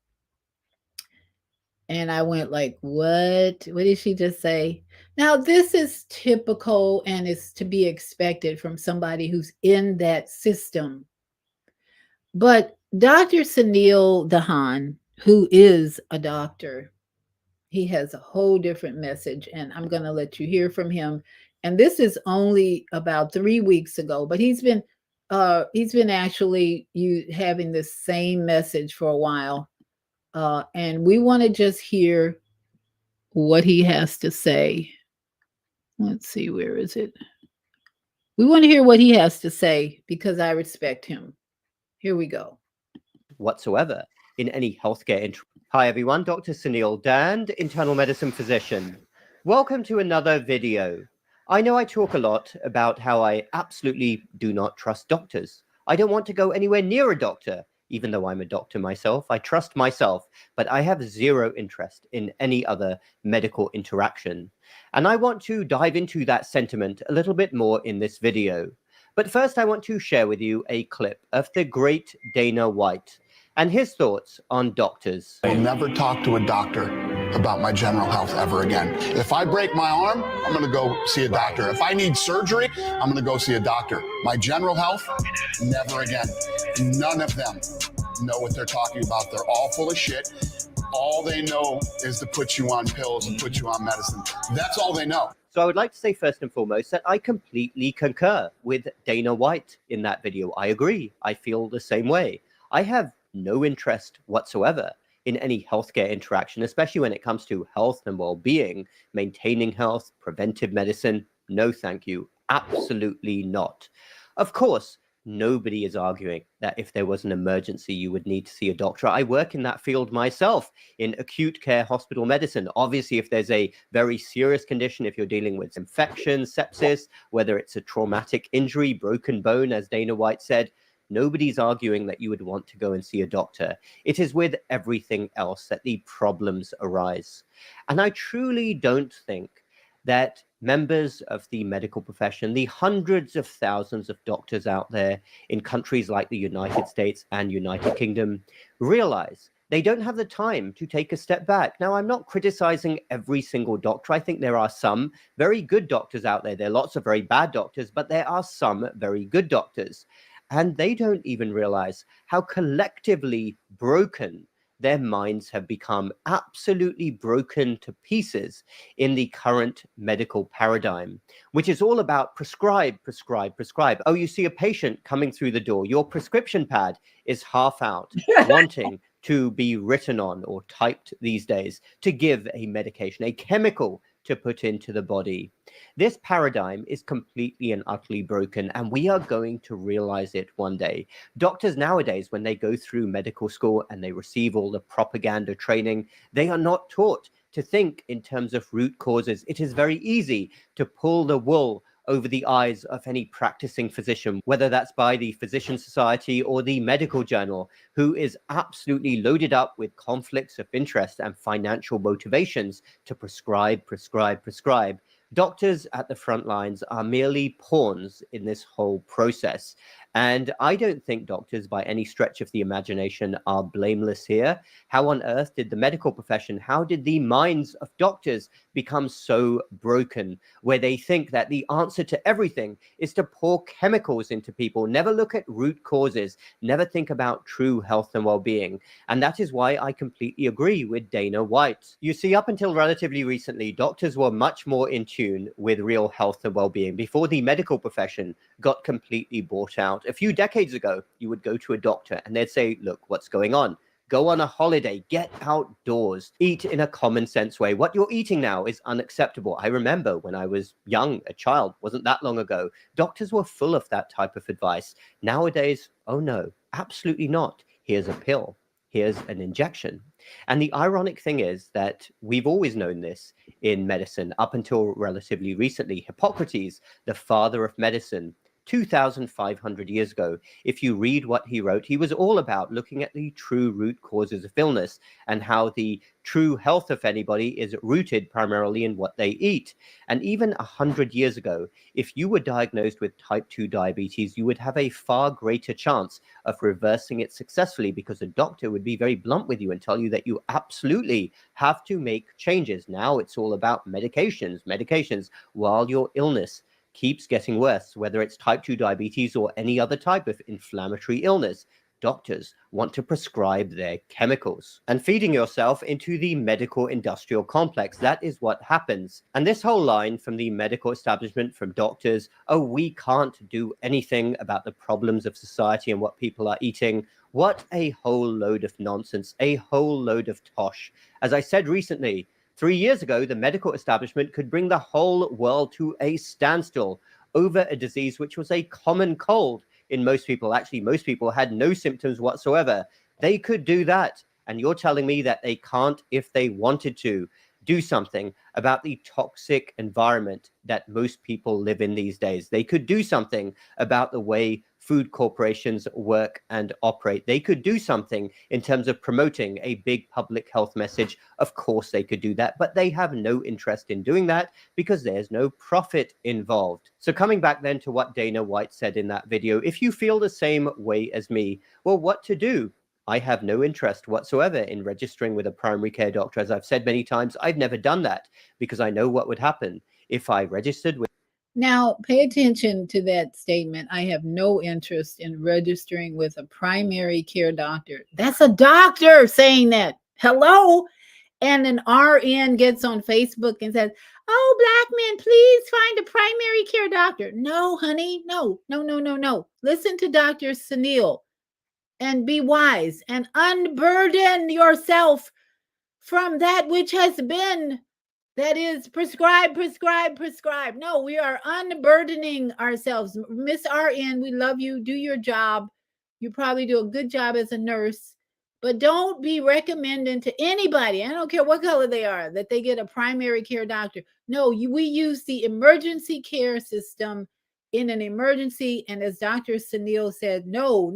And I went like, what did she just say? Now, this is typical and is to be expected from somebody who's in that system. But Dr. Sunil Dahan, who is a doctor, he has a whole different message, and I'm going to let you hear from him. And this is only about 3 weeks ago, but he's been actually having this same message for a while. And we want to just hear what he has to say. Let's see, where is it? We want to hear what he has to say because I respect him. Here we go. Whatsoever in any healthcare. Hi everyone, Dr. Sunil Dand, internal medicine physician. Welcome to another video. I know I talk a lot about how I absolutely do not trust doctors. I don't want to go anywhere near a doctor. Even though I'm a doctor myself, I trust myself, but I have zero interest in any other medical interaction. And I want to dive into that sentiment a little bit more in this video. But first, I want to share with you a clip of the great Dana White and his thoughts on doctors. I'll never talk to a doctor about my general health ever again. If I break my arm, I'm going to go see a doctor. If I need surgery, I'm going to go see a doctor. My general health, never again. None of them know what they're talking about. They're all full of shit. All they know is to put you on pills and put you on medicine. That's all they know. So I would like to say first and foremost that I completely concur with Dana White in that video. I agree. I feel the same way. I have no interest whatsoever in any healthcare interaction, especially when it comes to health and well-being, maintaining health, preventive medicine. No, thank you. Absolutely not. Of course, nobody is arguing that if there was an emergency, you would need to see a doctor. I work in that field myself in acute care hospital medicine. Obviously, if there's a very serious condition, if you're dealing with infection, sepsis, whether it's a traumatic injury, broken bone, as Dana White said, nobody's arguing that you would want to go and see a doctor. It is with everything else that the problems arise. And I truly don't think that members of the medical profession, the hundreds of thousands of doctors out there in countries like the United States and United Kingdom, realize they don't have the time to take a step back. Now, I'm not criticizing every single doctor. I think there are some very good doctors out there. There are lots of very bad doctors, but there are some very good doctors. And they don't even realize how collectively broken their minds have become, absolutely broken to pieces in the current medical paradigm, which is all about prescribe, prescribe, prescribe. Oh, you see a patient coming through the door, your prescription pad is half out, wanting to be written on or typed these days to give a medication, a chemical to put into the body. This paradigm is completely and utterly broken, and we are going to realize it one day. Doctors nowadays, when they go through medical school and they receive all the propaganda training, they are not taught to think in terms of root causes. It is very easy to pull the wool over the eyes of any practicing physician, whether that's by the Physician Society or the medical journal, who is absolutely loaded up with conflicts of interest and financial motivations to prescribe. Doctors at the front lines are merely pawns in this whole process. And I don't think doctors, by any stretch of the imagination, are blameless here. How on earth did the medical profession, how did the minds of doctors become so broken, where they think that the answer to everything is to pour chemicals into people, never look at root causes, never think about true health and well-being? And that is why I completely agree with Dana White. You see, up until relatively recently, doctors were much more in tune with real health and well-being before the medical profession got completely bought out. A few decades ago, you would go to a doctor and they'd say, look, what's going on? Go on a holiday, get outdoors, eat in a common sense way. What you're eating now is unacceptable. I remember when I was young, a child, wasn't that long ago, doctors were full of that type of advice. Nowadays, oh no, absolutely not. Here's a pill. Here's an injection. And the ironic thing is that we've always known this in medicine up until relatively recently. Hippocrates, the father of medicine, 2,500 years ago, if you read what he wrote, he was all about looking at the true root causes of illness and how the true health of anybody is rooted primarily in what they eat. And even 100 years ago, if you were diagnosed with type 2 diabetes, you would have a far greater chance of reversing it successfully, because a doctor would be very blunt with you and tell you that you absolutely have to make changes. Now it's all about medications, while your illness keeps getting worse, whether it's type 2 diabetes or any other type of inflammatory illness. Doctors want to prescribe their chemicals. And feeding yourself into the medical industrial complex, that is what happens. And this whole line from the medical establishment, from doctors, oh, we can't do anything about the problems of society and what people are eating. What a whole load of nonsense, a whole load of tosh. As I said recently, 3 years ago, the medical establishment could bring the whole world to a standstill over a disease which was a common cold in most people. Actually, most people had no symptoms whatsoever. They could do that. And you're telling me that they can't, if they wanted to, do something about the toxic environment that most people live in these days. They could do something about the way food corporations work and operate. They could do something in terms of promoting a big public health message. Of course they could do that, but they have no interest in doing that because there's no profit involved. So coming back then to what Dana White said in that video, if you feel the same way as me, well, what to do? I have no interest whatsoever in registering with a primary care doctor. As I've said many times, I've never done that because I know what would happen if I registered with. Now, pay attention to that statement. I have no interest in registering with a primary care doctor. That's a doctor saying that. Hello? And an RN gets on Facebook and says, oh, Black men, please find a primary care doctor. No, honey, no. Listen to Dr. Sunil and be wise and unburden yourself from that which has been, that is prescribed. No, we are unburdening ourselves. Miss RN, we love you. Do your job. You probably do a good job as a nurse, but don't be recommending to anybody, I don't care what color they are, that they get a primary care doctor. No, we use the emergency care system in an emergency. And as Dr. Sunil said, no,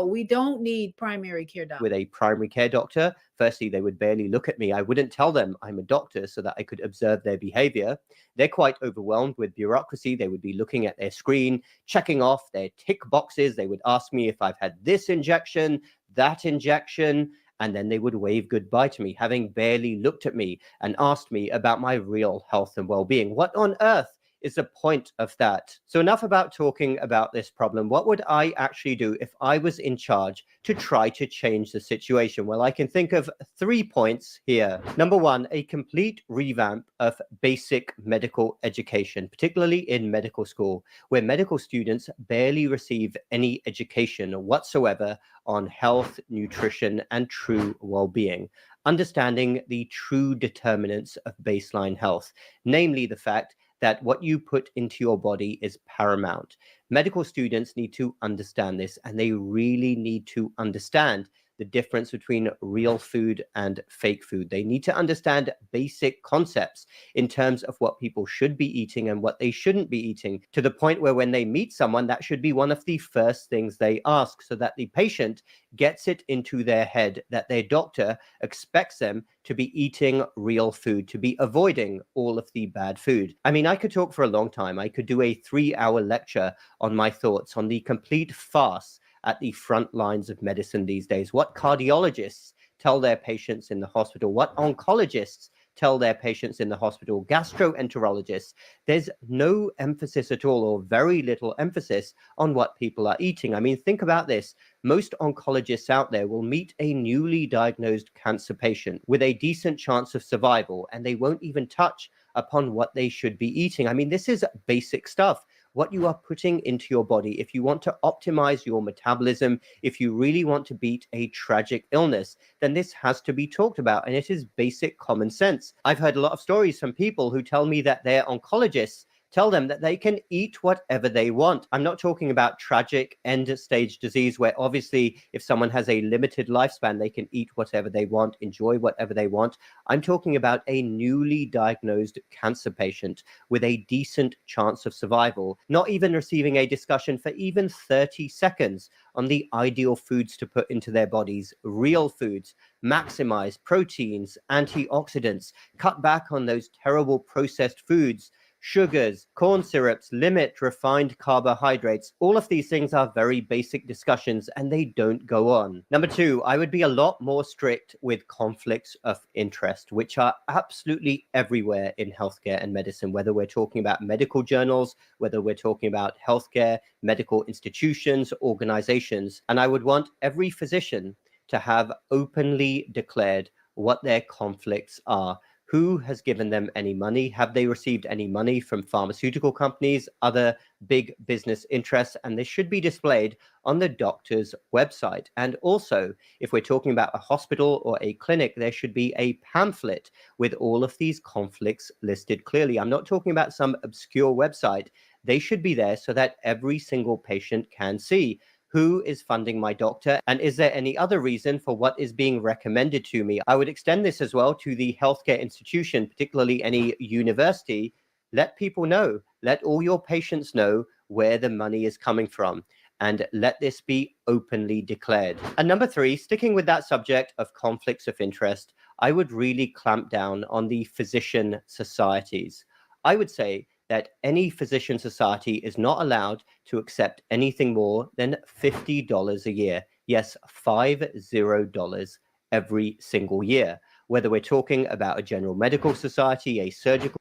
we don't need primary care doctors. With a primary care doctor, firstly, they would barely look at me. I wouldn't tell them I'm a doctor so that I could observe their behavior. They're quite overwhelmed with bureaucracy. They would be looking at their screen, checking off their tick boxes. They would ask me if I've had this injection, that injection, and then they would wave goodbye to me, having barely looked at me and asked me about my real health and well-being. What on earth is the point of that? So enough about talking about this problem. What would I actually do if I was in charge to try to change the situation? Well, I can think of 3 points here. Number one, a complete revamp of basic medical education, particularly in medical school, where medical students barely receive any education whatsoever on health, nutrition, and true well-being. Understanding the true determinants of baseline health, namely the fact that what you put into your body is paramount. Medical students need to understand this, and they really need to understand the difference between real food and fake food. They need to understand basic concepts in terms of what people should be eating and what they shouldn't be eating, to the point where when they meet someone, that should be one of the first things they ask, so that the patient gets it into their head that their doctor expects them to be eating real food, to be avoiding all of the bad food. I mean, I could talk for a long time. I could do a 3-hour lecture on my thoughts on the complete farce at the front lines of medicine these days. What cardiologists tell their patients in the hospital, what oncologists tell their patients in the hospital, gastroenterologists. There's no emphasis at all, or very little emphasis, on what people are eating. I mean, think about this. Most oncologists out there will meet a newly diagnosed cancer patient with a decent chance of survival, and they won't even touch upon what they should be eating. I mean, this is basic stuff. What you are putting into your body, if you want to optimize your metabolism, if you really want to beat a tragic illness, then this has to be talked about, and it is basic common sense. I've heard a lot of stories from people who tell me that their oncologists tell them that they can eat whatever they want. I'm not talking about tragic end-stage disease where obviously if someone has a limited lifespan, they can eat whatever they want, enjoy whatever they want. I'm talking about a newly diagnosed cancer patient with a decent chance of survival, not even receiving a discussion for even 30 seconds on the ideal foods to put into their bodies, real foods, maximize proteins, antioxidants, cut back on those terrible processed foods, sugars, corn syrups, limit refined carbohydrates. All of these things are very basic discussions and they don't go on. Number 2, I would be a lot more strict with conflicts of interest, which are absolutely everywhere in healthcare and medicine, whether we're talking about medical journals, whether we're talking about healthcare, medical institutions, organizations. And I would want every physician to have openly declared what their conflicts are. Who has given them any money? Have they received any money from pharmaceutical companies, other big business interests? And this should be displayed on the doctor's website. And also, if we're talking about a hospital or a clinic, there should be a pamphlet with all of these conflicts listed clearly. I'm not talking about some obscure website. They should be there so that every single patient can see who is funding my doctor, and is there any other reason for what is being recommended to me. I would extend this as well to the healthcare institution, particularly any university. Let people know, let all your patients know where the money is coming from, and let this be openly declared. And number 3, sticking with that subject of conflicts of interest, I would really clamp down on the physician societies. I would say that any physician society is not allowed to accept anything more than $50 a year. Yes, $50 every single year. Whether we're talking about a general medical society, a surgical.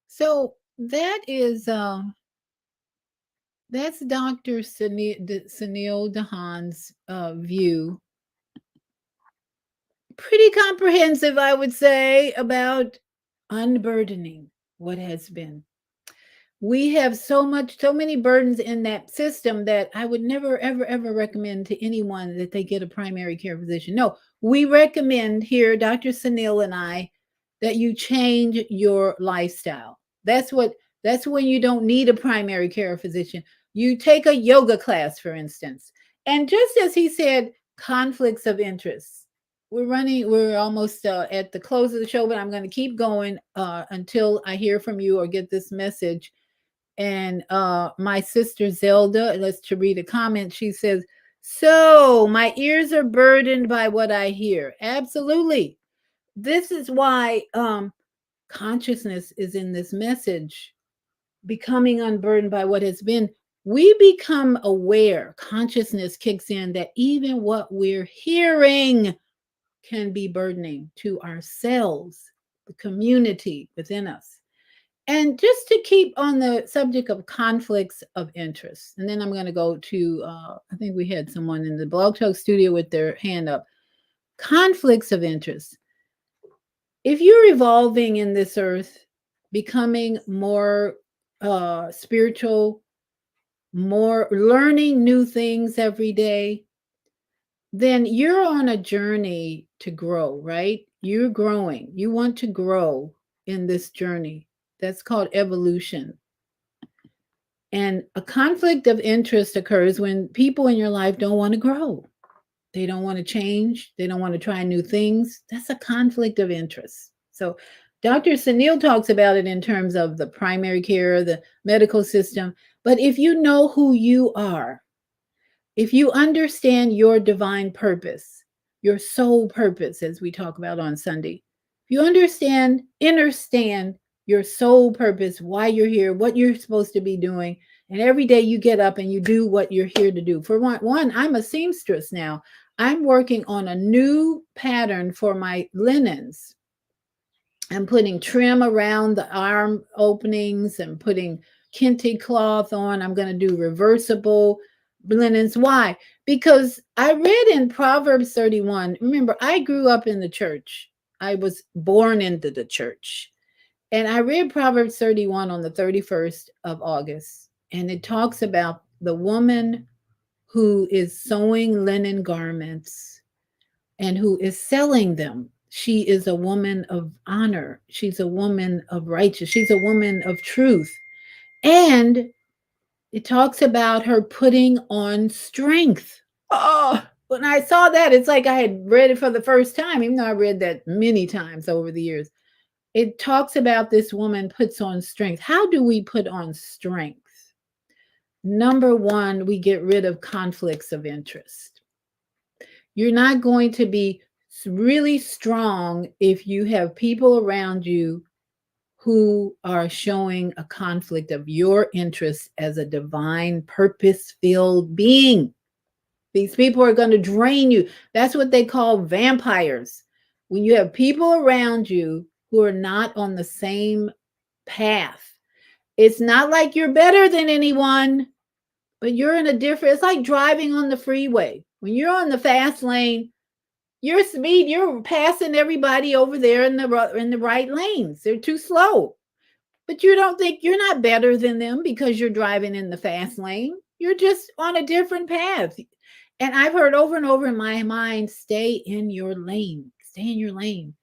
So that is that's Dr. Sunil Dahan's view. Pretty comprehensive, I would say, about unburdening what has been. We have so many burdens in that system that I would never, ever recommend to anyone that they get a primary care physician. No, we recommend here, Dr. Sunil and I, that you change your lifestyle. That's when you don't need a primary care physician. You take a yoga class, for instance. And just as he said, conflicts of interest. We're almost at the close of the show, but I'm going to keep going until I hear from you or get this message. And my sister Zelda, let's to read a comment. She says, so my ears are burdened by what I hear. Absolutely. This is why consciousness is in this message, becoming unburdened by what has been. We become aware, consciousness kicks in, that even what we're hearing can be burdening to ourselves, the community within us. And just to keep on the subject of conflicts of interest, and then I'm going to go to, I think we had someone in the Blog Talk studio with their hand up. Conflicts of interest. If you're evolving in this earth, becoming more spiritual, more learning new things every day, then you're on a journey to grow, right? You're growing. You want to grow in this journey. That's called evolution. And a conflict of interest occurs when people in your life don't want to grow. They don't want to change. They don't want to try new things. That's a conflict of interest. So Dr. Sunil talks about it in terms of the primary care, the medical system. But if you know who you are, if you understand your divine purpose, your soul purpose, as we talk about on Sunday, if you understand your soul purpose, why you're here, what you're supposed to be doing, and every day you get up and you do what you're here to do. For one, I'm a seamstress now. I'm working on a new pattern for my linens. I'm putting trim around the arm openings and putting kente cloth on. I'm going to do reversible linens. Why? Because I read in Proverbs 31. Remember, I grew up in the church. I was born into the church. And I read Proverbs 31 on the 31st of August. And it talks about the woman who is sewing linen garments and who is selling them. She is a woman of honor. She's a woman of righteousness. She's a woman of truth. And it talks about her putting on strength. Oh, when I saw that, it's like I had read it for the first time, even though I read that many times over the years. It talks about this woman puts on strength. How do we put on strength? Number one, we get rid of conflicts of interest. You're not going to be really strong if you have people around you who are showing a conflict of your interest as a divine, purpose-filled being. These people are going to drain you. That's what they call vampires. When you have people around you who are not on the same path, it's not like you're better than anyone, but you're in a different, it's like driving on the freeway. When you're on the fast lane, your speed, you're passing everybody over there in the right lanes. They're too slow. But you don't think you're not better than them because you're driving in the fast lane. You're just on a different path. And I've heard over and over in my mind, stay in your lane, stay in your lane.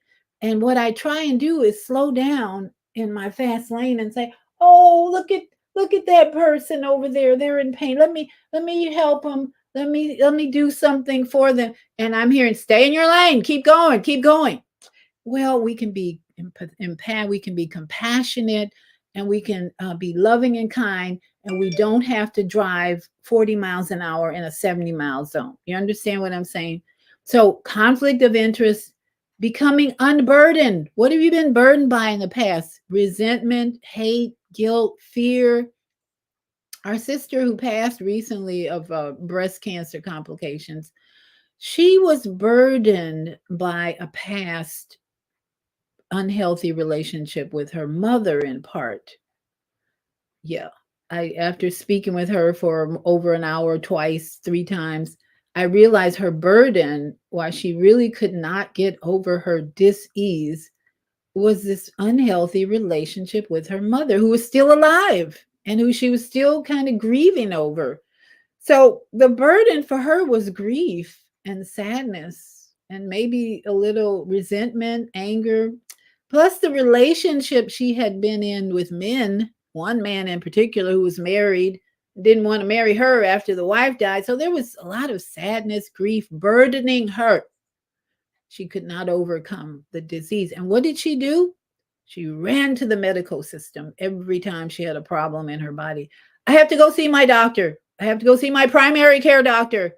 And what I try and do is slow down in my fast lane and say, oh, look at that person over there. They're in pain. Let me help them. Let me do something for them. And I'm hearing, stay in your lane. Keep going. Keep going. Well, we can be we can be compassionate, and we can be loving and kind, and we don't have to drive 40 miles an hour in a 70-mile zone. You understand what I'm saying? So conflict of interest, becoming unburdened. What have you been burdened by in the past? Resentment, hate, guilt, fear. Our sister who passed recently of breast cancer complications, she was burdened by a past unhealthy relationship with her mother in part. Yeah. After speaking with her for over an hour, twice, 3 times, I realized her burden, why she really could not get over her dis-ease, was this unhealthy relationship with her mother, who was still alive and who she was still kind of grieving over. So the burden for her was grief and sadness and maybe a little resentment, anger, plus the relationship she had been in with men, one man in particular who was married, didn't want to marry her after the wife died. So there was a lot of sadness, grief burdening her. She could not overcome the disease. And what did she do? She ran to the medical system every time she had a problem in her body. I have to go see my doctor. I have to go see my primary care doctor.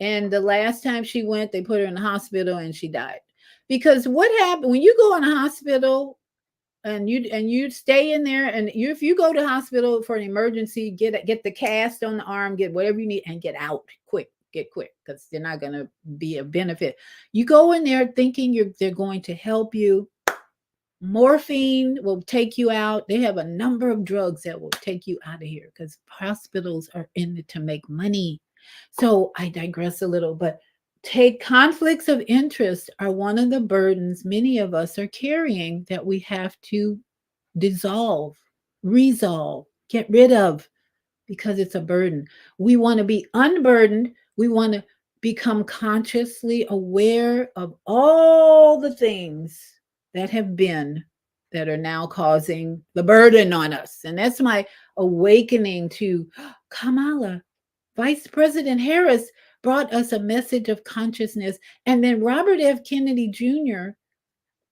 And the last time she went, they put her in the hospital and she died. Because what happened when you go in a hospital and you stay in there, and if you go to hospital for an emergency, get the cast on the arm, get whatever you need, and get out quick. Get quick, because they're not going to be a benefit. You go in there thinking they're going to help you. Morphine will take you out. They have a number of drugs that will take you out of here because hospitals are in it to make money. So I digress a little, but conflicts of interest are one of the burdens many of us are carrying that we have to dissolve, resolve, get rid of, because it's a burden. We want to be unburdened. We want to become consciously aware of all the things that have been that are now causing the burden on us. And that's my awakening to Kamala, Vice President Harris. brought us a message of consciousness. And then Robert F. Kennedy Jr.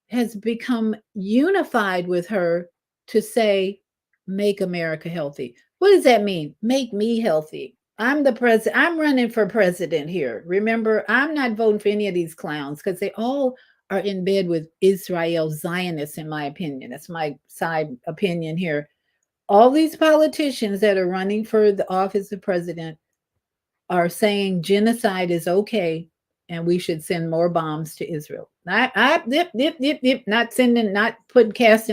has become unified with her to say, make America healthy. What does that mean? Make me healthy. I'm the president. I'm running for president here. Remember, I'm not voting for any of these clowns because they all are in bed with Israel Zionists, in my opinion. That's my side opinion here. All these politicians that are running for the office of president are saying genocide is okay and we should send more bombs to Israel. Not casting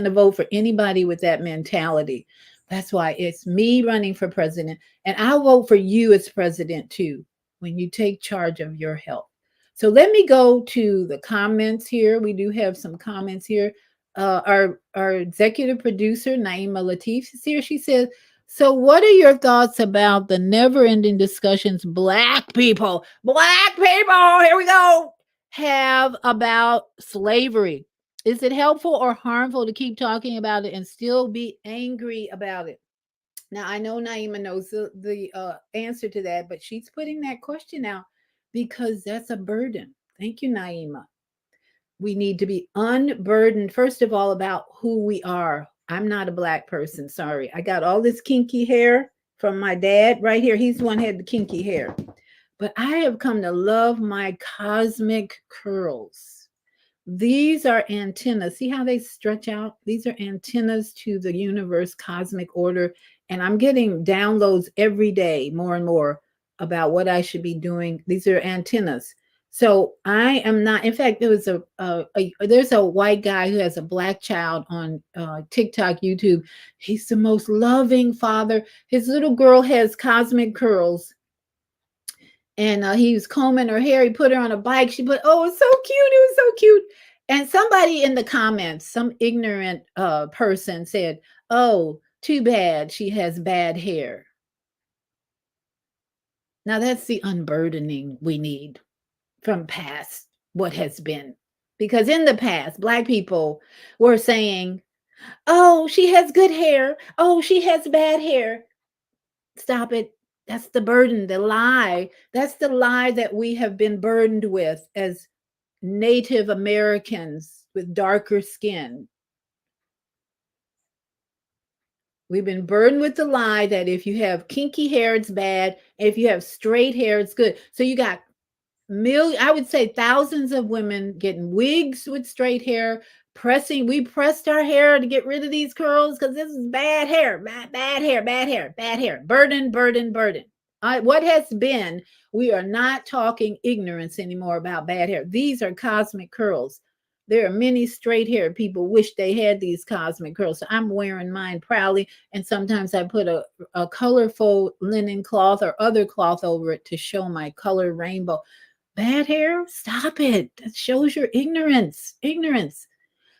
a vote for anybody with that mentality. That's why it's me running for president, and I'll vote for you as president too when you take charge of your health. So let me go to the comments here. We do have some comments here. Our executive producer Naima Latif is here. She says, so what are your thoughts about the never-ending discussions black people, here we go, have about slavery? Is it helpful or harmful to keep talking about it and still be angry about it? Now, I know Naima knows the answer to that, but she's putting that question out because that's a burden. Thank you, Naima. We need to be unburdened, first of all, about who we are. I'm not a black person. Sorry. I got all this kinky hair from my dad right here. He's the one who had the kinky hair. But I have come to love my cosmic curls. These are antennas. See how they stretch out? These are antennas to the universe, cosmic order. And I'm getting downloads every day, more and more, about what I should be doing. These are antennas. So I am not. In fact, there was there's a white guy who has a black child on TikTok, YouTube. He's the most loving father. His little girl has cosmic curls, and he was combing her hair. He put her on a bike. She put, oh, it's so cute. It was so cute. And somebody in the comments, some ignorant person said, oh, too bad she has bad hair. Now that's the unburdening we need from past what has been. Because in the past, black people were saying, oh, she has good hair. Oh, she has bad hair. Stop it. That's the burden, the lie. That's the lie that we have been burdened with as Native Americans with darker skin. We've been burdened with the lie that if you have kinky hair, it's bad. If you have straight hair, it's good. So you got I would say thousands of women getting wigs with straight hair, we pressed our hair to get rid of these curls because this is bad hair, bad hair, burden. What has been, we are not talking ignorance anymore about bad hair. These are cosmic curls. There are many straight haired people wish they had these cosmic curls. So I'm wearing mine proudly. And sometimes I put a colorful linen cloth or other cloth over it to show my color rainbow. Bad hair? Stop it. That shows your ignorance.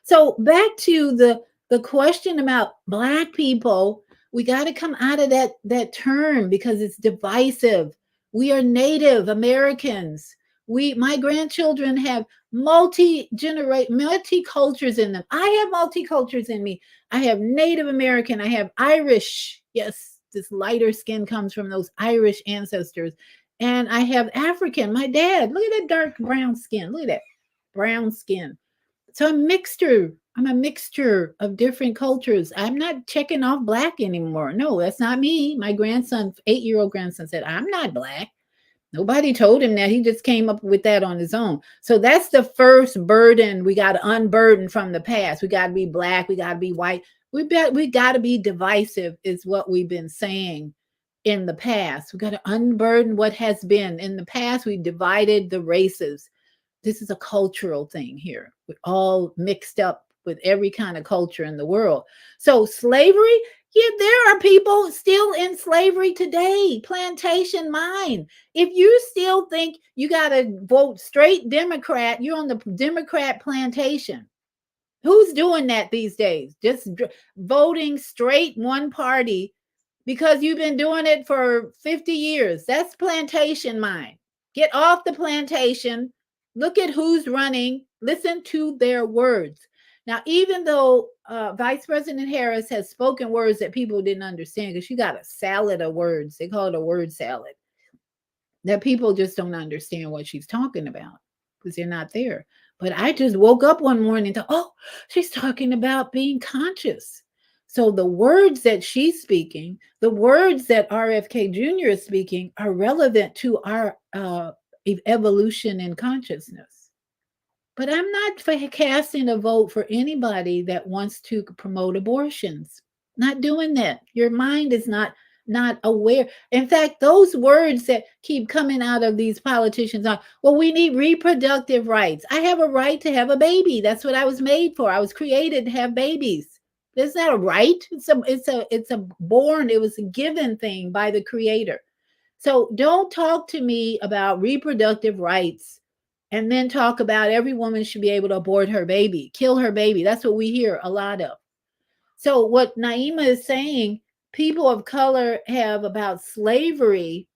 So back to the question about black people, we got to come out of that term because it's divisive. We are Native Americans. My grandchildren have multi-cultures in them. I have multicultures in me. I have Native American. I have Irish. Yes, this lighter skin comes from those Irish ancestors. And I have African. My dad, look at that dark brown skin. Look at that brown skin. So I'm a mixture of different cultures. I'm not checking off black anymore. No, that's not me. My grandson, 8-year-old grandson, said, I'm not black. Nobody told him that. He just came up with that on his own. So that's the first burden we got to unburden from the past. We got to be black. We got to be white. We got to be divisive is what we've been saying in the past. We got to unburden what has been. In the past, we divided the races. This is a cultural thing here. We're all mixed up with every kind of culture in the world. So slavery, yeah, there are people still in slavery today. Plantation mine. If you still think you got to vote straight Democrat, you're on the Democrat plantation. Who's doing that these days? Just voting straight one party because you've been doing it for 50 years. That's plantation mine. Get off the plantation. Look at who's running. Listen to their words. Now, even though Vice President Harris has spoken words that people didn't understand, because she got a salad of words. They call it a word salad. that people just don't understand what she's talking about because they're not there. But I just woke up one morning and thought, oh, she's talking about being conscious. So the words that she's speaking, the words that RFK Jr. is speaking are relevant to our evolution in consciousness. But I'm not casting a vote for anybody that wants to promote abortions. Not doing that. Your mind is not aware. In fact, those words that keep coming out of these politicians are, well, we need reproductive rights. I have a right to have a baby. That's what I was made for. I was created to have babies. It's not a right. It's a born, it was a given thing by the creator. So don't talk to me about reproductive rights and then talk about every woman should be able to abort her baby, kill her baby. That's what we hear a lot of. So what Naima is saying, people of color have about slavery,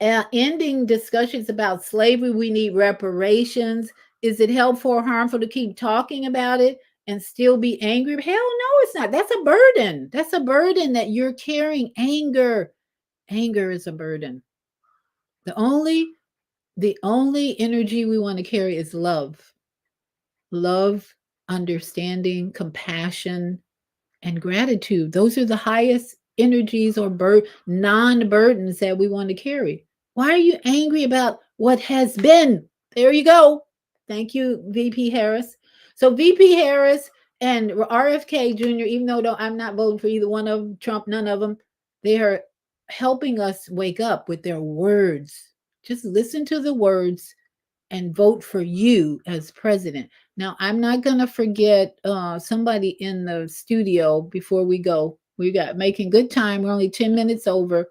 ending discussions about slavery. We need reparations. Is it helpful or harmful to keep talking about it and still be angry? Hell no, it's not. That's a burden. That's a burden that you're carrying. Anger is a burden. The only energy we want to carry is love, understanding, compassion, and gratitude. Those are the highest energies or non-burdens that we want to carry. Why are you angry about what has been? There you go. Thank you, VP Harris. So VP Harris and RFK Jr., even though I'm not voting for either one of them, Trump, none of them, they are helping us wake up with their words. Just listen to the words and vote for you as president. Now, I'm not going to forget somebody in the studio before we go. We got making good time. We're only 10 minutes over,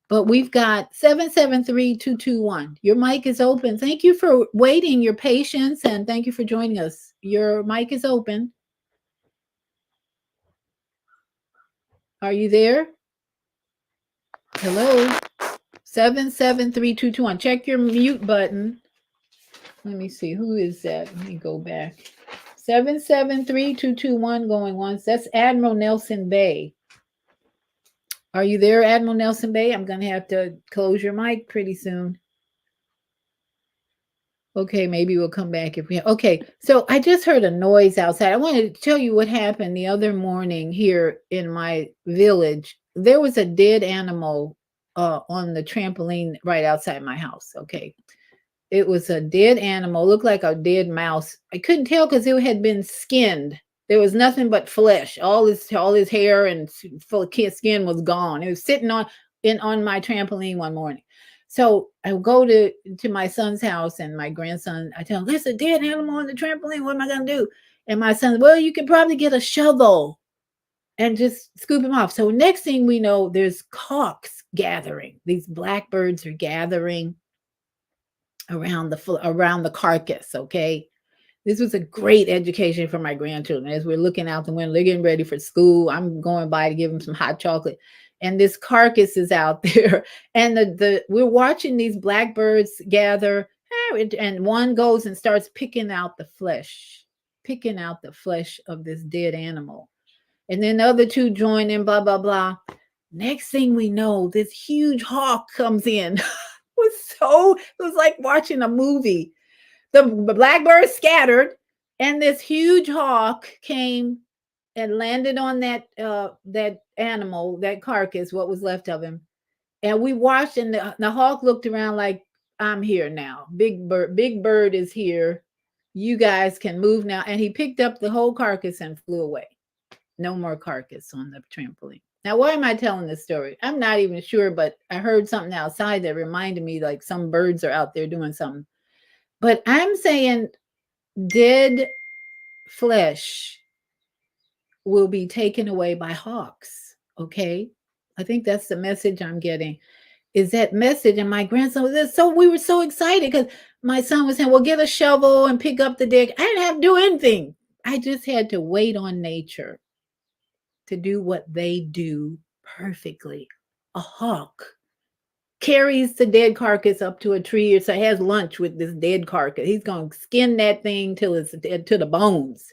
but we've got 773-221. Your mic is open. Thank you for waiting, your patience, and thank you for joining us. Your mic is open. Are you there? Hello? 773-221. Check your mute button. Let me see. Who is that? Let me go back. 773-221 going once. That's Admiral Nelson Bay. Are you there, Admiral Nelson Bay? I'm going to have to close your mic pretty soon. Okay, maybe we'll come back if we... Okay, so I just heard a noise outside. I wanted to tell you what happened the other morning here in my village. There was a dead animal on the trampoline right outside my house. Okay. It was a dead animal, looked like a dead mouse. I couldn't tell because it had been skinned. There was nothing but flesh. All his hair and skin was gone. It was sitting on my trampoline one morning. So I go to my son's house and my grandson, I tell him, there's a dead animal on the trampoline. What am I going to do? And my son, well, you could probably get a shovel and just scoop him off. So next thing we know, there's hawks gathering. These blackbirds are gathering around the carcass. Okay, this was a great education for my grandchildren. As we're looking out the window, they're getting ready for school. I'm going by to give them some hot chocolate, and this carcass is out there, and we're watching these blackbirds gather, and one goes and starts picking out the flesh of this dead animal, and then the other two join in, blah blah blah. Next thing we know, this huge hawk comes in. It was like watching a movie. The blackbirds scattered, and this huge hawk came and landed on that animal, that carcass, what was left of him. And we watched, and the hawk looked around like, I'm here now. Big bird is here. You guys can move now. And he picked up the whole carcass and flew away. No more carcass on the trampoline. Now, why am I telling this story? I'm not even sure, but I heard something outside that reminded me like some birds are out there doing something. But I'm saying dead flesh will be taken away by hawks, okay? I think that's the message I'm getting, is that message. And my grandson was so, we were so excited because my son was saying, well, get a shovel and pick up the dead. I didn't have to do anything. I just had to wait on nature to do what they do perfectly. A hawk carries the dead carcass up to a tree, or so has lunch with this dead carcass. He's going to skin that thing till it's to the bones.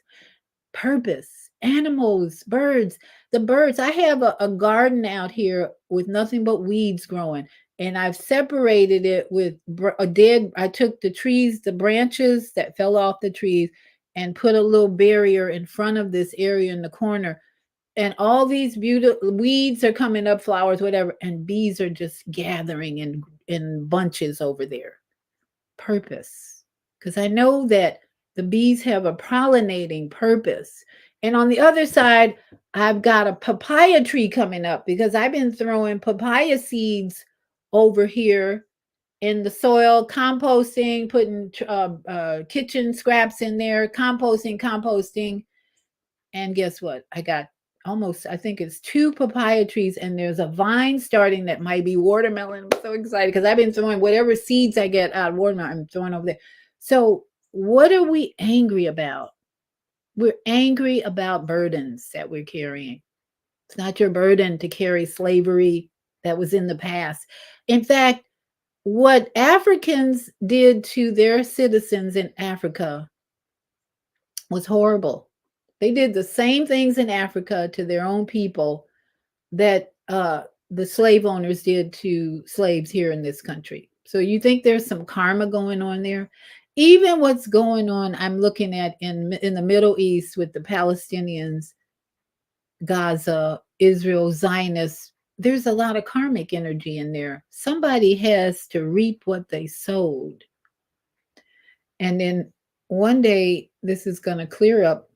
Purpose. Animals, birds. The birds. I have a garden out here with nothing but weeds growing. and I've separated it with I took the trees, the branches that fell off the trees, and put a little barrier in front of this area in the corner. And all these beautiful weeds are coming up, flowers, whatever, and bees are just gathering in bunches over there. Purpose. Because I know that the bees have a pollinating purpose. And on the other side, I've got a papaya tree coming up because I've been throwing papaya seeds over here in the soil, composting, putting kitchen scraps in there, composting. And guess what? I got almost, I think it's 2 papaya trees, and there's a vine starting that might be watermelon. I'm so excited because I've been throwing whatever seeds I get out of watermelon, I'm throwing over there. So, what are we angry about? We're angry about burdens that we're carrying. It's not your burden to carry slavery that was in the past. In fact, what Africans did to their citizens in Africa was horrible. They did the same things in Africa to their own people that the slave owners did to slaves here in this country. So you think there's some karma going on there? Even what's going on, I'm looking at in the Middle East with the Palestinians, Gaza, Israel, Zionists, there's a lot of karmic energy in there. Somebody has to reap what they sowed. And then one day this is going to clear up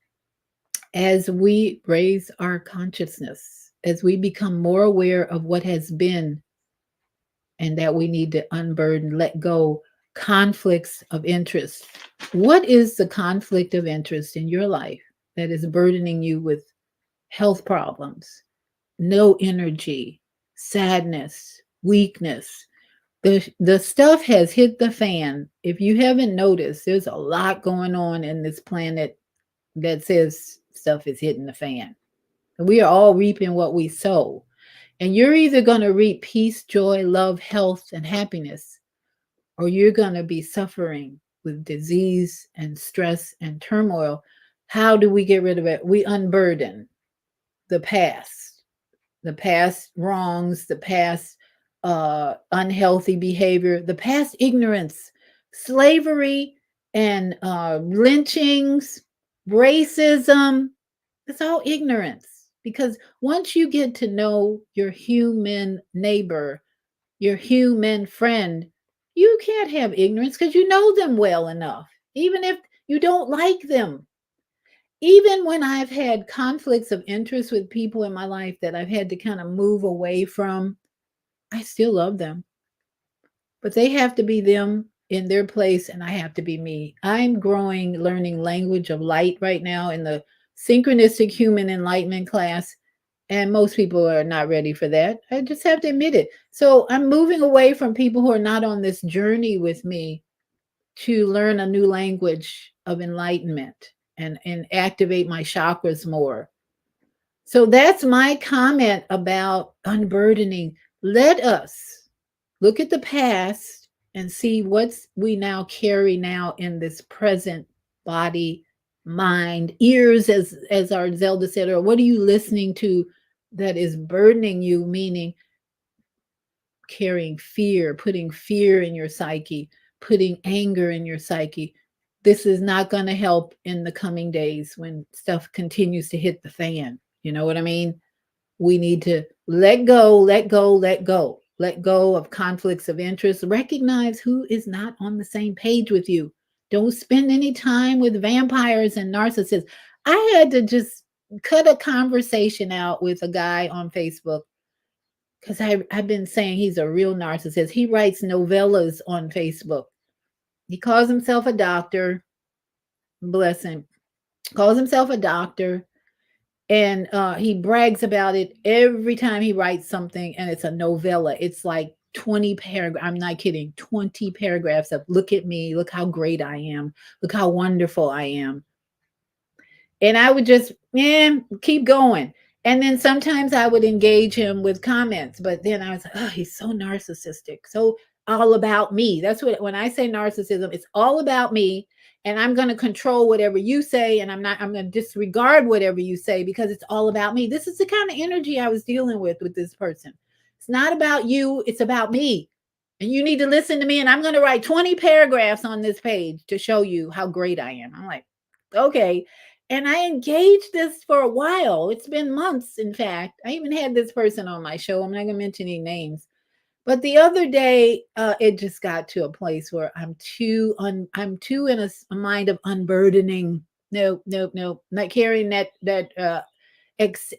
as we raise our consciousness, as we become more aware of what has been and that we need to unburden, let go conflicts of interest. What is the conflict of interest in your life that is burdening you with health problems, no energy, sadness, weakness? The stuff has hit the fan. If you haven't noticed, there's a lot going on in this planet that says stuff is hitting the fan. We are all reaping what we sow. And you're either going to reap peace, joy, love, health, and happiness, or you're going to be suffering with disease and stress and turmoil. How do we get rid of it? We unburden the past wrongs, the past unhealthy behavior, the past ignorance, slavery, and lynchings, racism. It's all ignorance. Because once you get to know your human neighbor, your human friend, you can't have ignorance because you know them well enough, even if you don't like them. Even when I've had conflicts of interest with people in my life that I've had to kind of move away from, I still love them. But they have to be them in their place, and I have to be me. I'm learning language of light right now in the synchronistic human enlightenment class. And most people are not ready for that. I just have to admit it. So I'm moving away from people who are not on this journey with me to learn a new language of enlightenment and activate my chakras more. So that's my comment about unburdening. Let us look at the past and see what we now carry now in this present body, mind, ears, as our Zelda said, or what are you listening to that is burdening you, meaning carrying fear, putting fear in your psyche, putting anger in your psyche. This is not going to help in the coming days when stuff continues to hit the fan. You know what I mean? We need to let go of conflicts of interest. Recognize who is not on the same page with you. Don't spend any time with vampires and narcissists. I had to just cut a conversation out with a guy on Facebook because I've been saying he's a real narcissist. He writes novellas on Facebook. He calls himself a doctor. Bless him. Calls himself a doctor. And he brags about it every time he writes something, and it's a novella. It's like 20 paragraphs. I'm not kidding. 20 paragraphs of look at me, look how great I am, look how wonderful I am. And I would just, keep going. And then sometimes I would engage him with comments, but then I was like, oh, he's so narcissistic, so all about me. That's what, when I say narcissism, it's all about me. And I'm going to control whatever you say. And I'm going to disregard whatever you say because it's all about me. This is the kind of energy I was dealing with this person. It's not about you, it's about me. And you need to listen to me. And I'm going to write 20 paragraphs on this page to show you how great I am. I'm like, okay. And I engaged this for a while. It's been months, in fact. I even had this person on my show. I'm not going to mention any names. But the other day, it just got to a place where I'm too in a mind of unburdening. No, not carrying that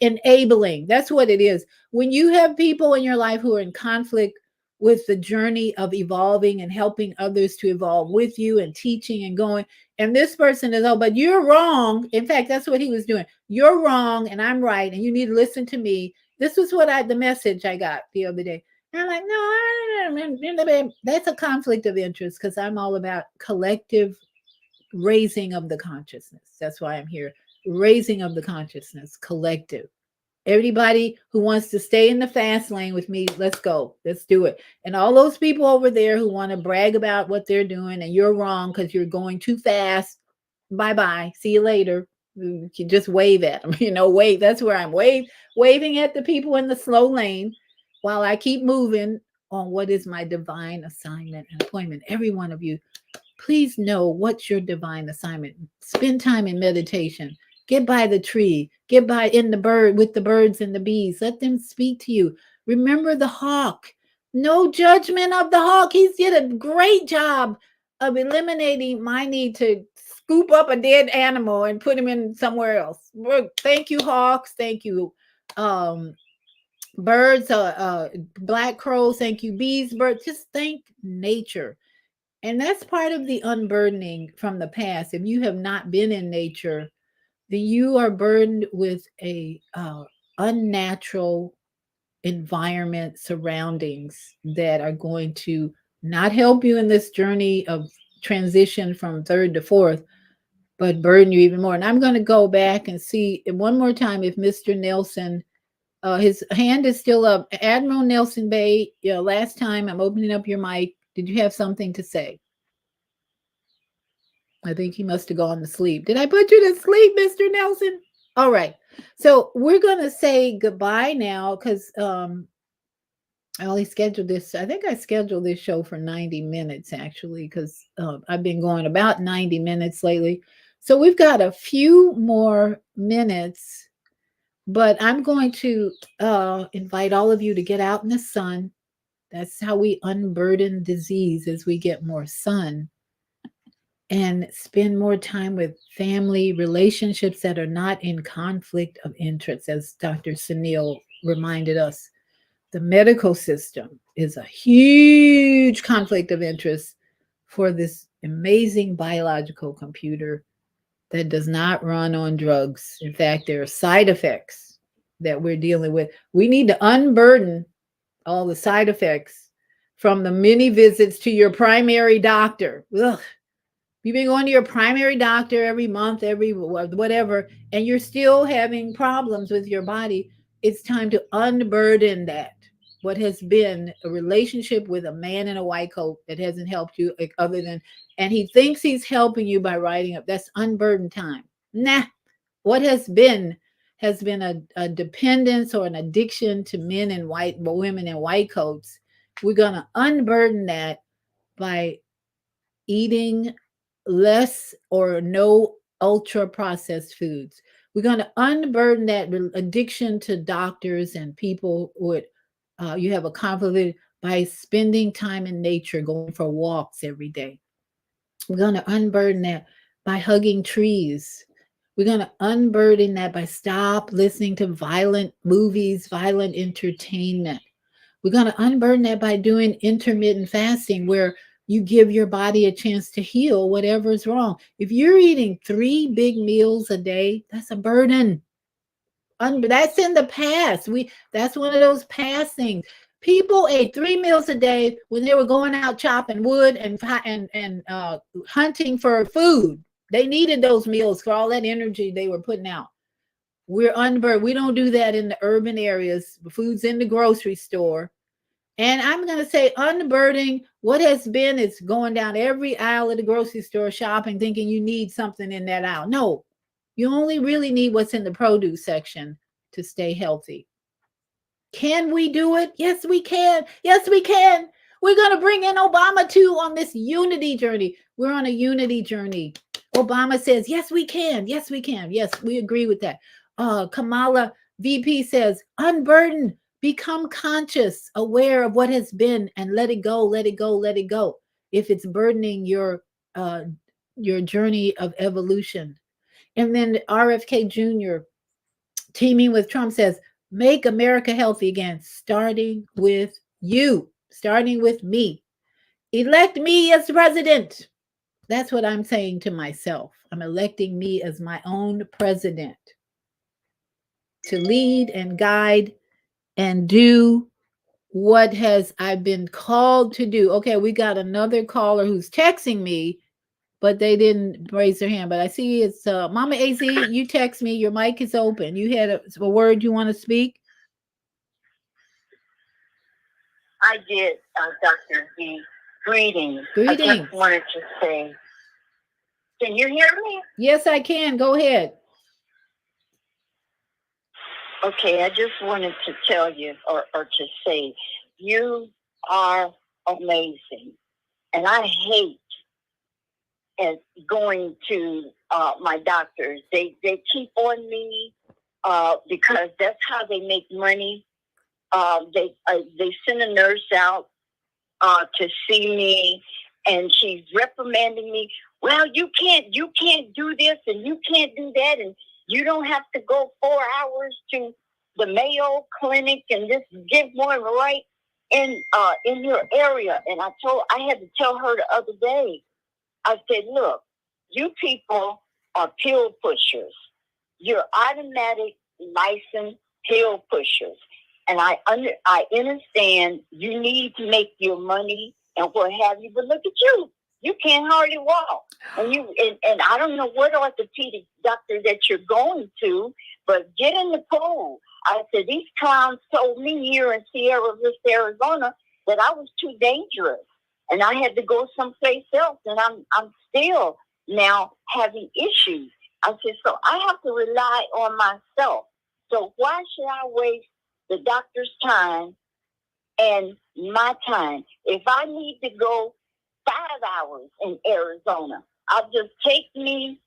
enabling. That's what it is. When you have people in your life who are in conflict with the journey of evolving and helping others to evolve with you and teaching and going, and this person is, oh, but you're wrong. In fact, that's what he was doing. You're wrong and I'm right, and you need to listen to me. This was the message I got the other day. And I'm like, no, that's a conflict of interest, because I'm all about collective raising of the consciousness. That's why I'm here. Raising of the consciousness, collective. Everybody who wants to stay in the fast lane with me, let's go. Let's do it. And all those people over there who want to brag about what they're doing and you're wrong because you're going too fast, bye-bye. See you later. You can just wave at them. Wave. That's where I'm waving at the people in the slow lane while I keep moving on what is my divine assignment and appointment. Every one of you, please know what's your divine assignment. Spend time in meditation. Get by the tree. Get by with the birds and the bees. Let them speak to you. Remember the hawk. No judgment of the hawk. He's did a great job of eliminating my need to scoop up a dead animal and put him in somewhere else. Thank you, hawks. Thank you, birds, black crows. Thank you, bees, birds. Just thank nature. And that's part of the unburdening from the past. If you have not been in nature, then you are burdened with a unnatural environment, surroundings that are going to not help you in this journey of transition from third to fourth, but burden you even more. And I'm going to go back and see one more time if Mr. Nelson, his hand is still up. Admiral Nelson Bay, last time I'm opening up your mic. Did you have something to say? I think he must have gone to sleep. Did I put you to sleep, Mr. Nelson? All right. So we're going to say goodbye now, because I only scheduled this. I think I scheduled this show for 90 minutes, actually, because I've been going about 90 minutes lately. So we've got a few more minutes, but I'm going to invite all of you to get out in the sun. That's how we unburden disease, as we get more sun. And spend more time with family relationships that are not in conflict of interest, as Dr. Sunil reminded us. The medical system is a huge conflict of interest for this amazing biological computer that does not run on drugs. In fact, there are side effects that we're dealing with. We need to unburden all the side effects from the many visits to your primary doctor. Ugh. You've been going to your primary doctor every month, every whatever, and you're still having problems with your body. It's time to unburden that. What has been a relationship with a man in a white coat that hasn't helped you, other than, and he thinks he's helping you by writing up. That's unburdened time. Nah. What has been a dependence or an addiction to women in white coats. We're going to unburden that by eating less or no ultra processed foods. We're going to unburden that addiction to doctors and people with you have a conflict by spending time in nature, going for walks every day. We're going to unburden that by hugging trees. We're going to unburden that by stop listening to violent movies, violent entertainment. We're going to unburden that by doing intermittent fasting, where you give your body a chance to heal whatever's wrong. If you're eating 3 big meals a day, that's a burden. That's in the past. That's one of those past things. People ate 3 meals a day when they were going out chopping wood and hunting for food. They needed those meals for all that energy they were putting out. We're unburdened. We don't do that in the urban areas. Food's in the grocery store. And I'm going to say unburdening what has been is going down every aisle of the grocery store shopping, thinking you need something in that aisle. No, you only really need what's in the produce section to stay healthy. Can we do it? Yes, we can. Yes, we can. We're going to bring in Obama too on this unity journey. We're on a unity journey. Obama says, yes, we can. Yes, we can. Yes, we agree with that. Kamala VP says, unburden, become conscious, aware of what has been, and let it go, let it go, let it go. If it's burdening your journey of evolution. And then RFK Jr. teaming with Trump says, make America healthy again, starting with you, starting with me. Elect me as president. That's what I'm saying to myself. I'm electing me as my own president to lead and guide and do what has I've been called to do. Okay, we got another caller who's texting me, but they didn't raise their hand. But I see it's Mama AZ, you text me, your mic is open. You had a word you want to speak? I did, Dr. V. Greetings. Greetings. I just wanted to say, can you hear me? Yes, I can. Go ahead. Okay, I just wanted to tell you or to say, you are amazing. And I hate going to my doctors. They keep on me because that's how they make money. They send a nurse out to see me, and she's reprimanding me. Well, you can't do this and you can't do that, and you don't have to go 4 hours to the Mayo Clinic and just give one right in your area. And I had to tell her the other day. I said, look, you people are pill pushers. You're automatic licensed pill pushers. And I understand you need to make your money and what have you, but look at you. You can't hardly walk. And I don't know what orthopedic doctor that you're going to, but get in the pool. I said, these clowns told me here in Sierra Vista, Arizona, that I was too dangerous. And I had to go someplace else, and I'm still now having issues. I said, so I have to rely on myself. So why should I waste the doctor's time and my time? If I need to go 5 hours in Arizona, I'll just take me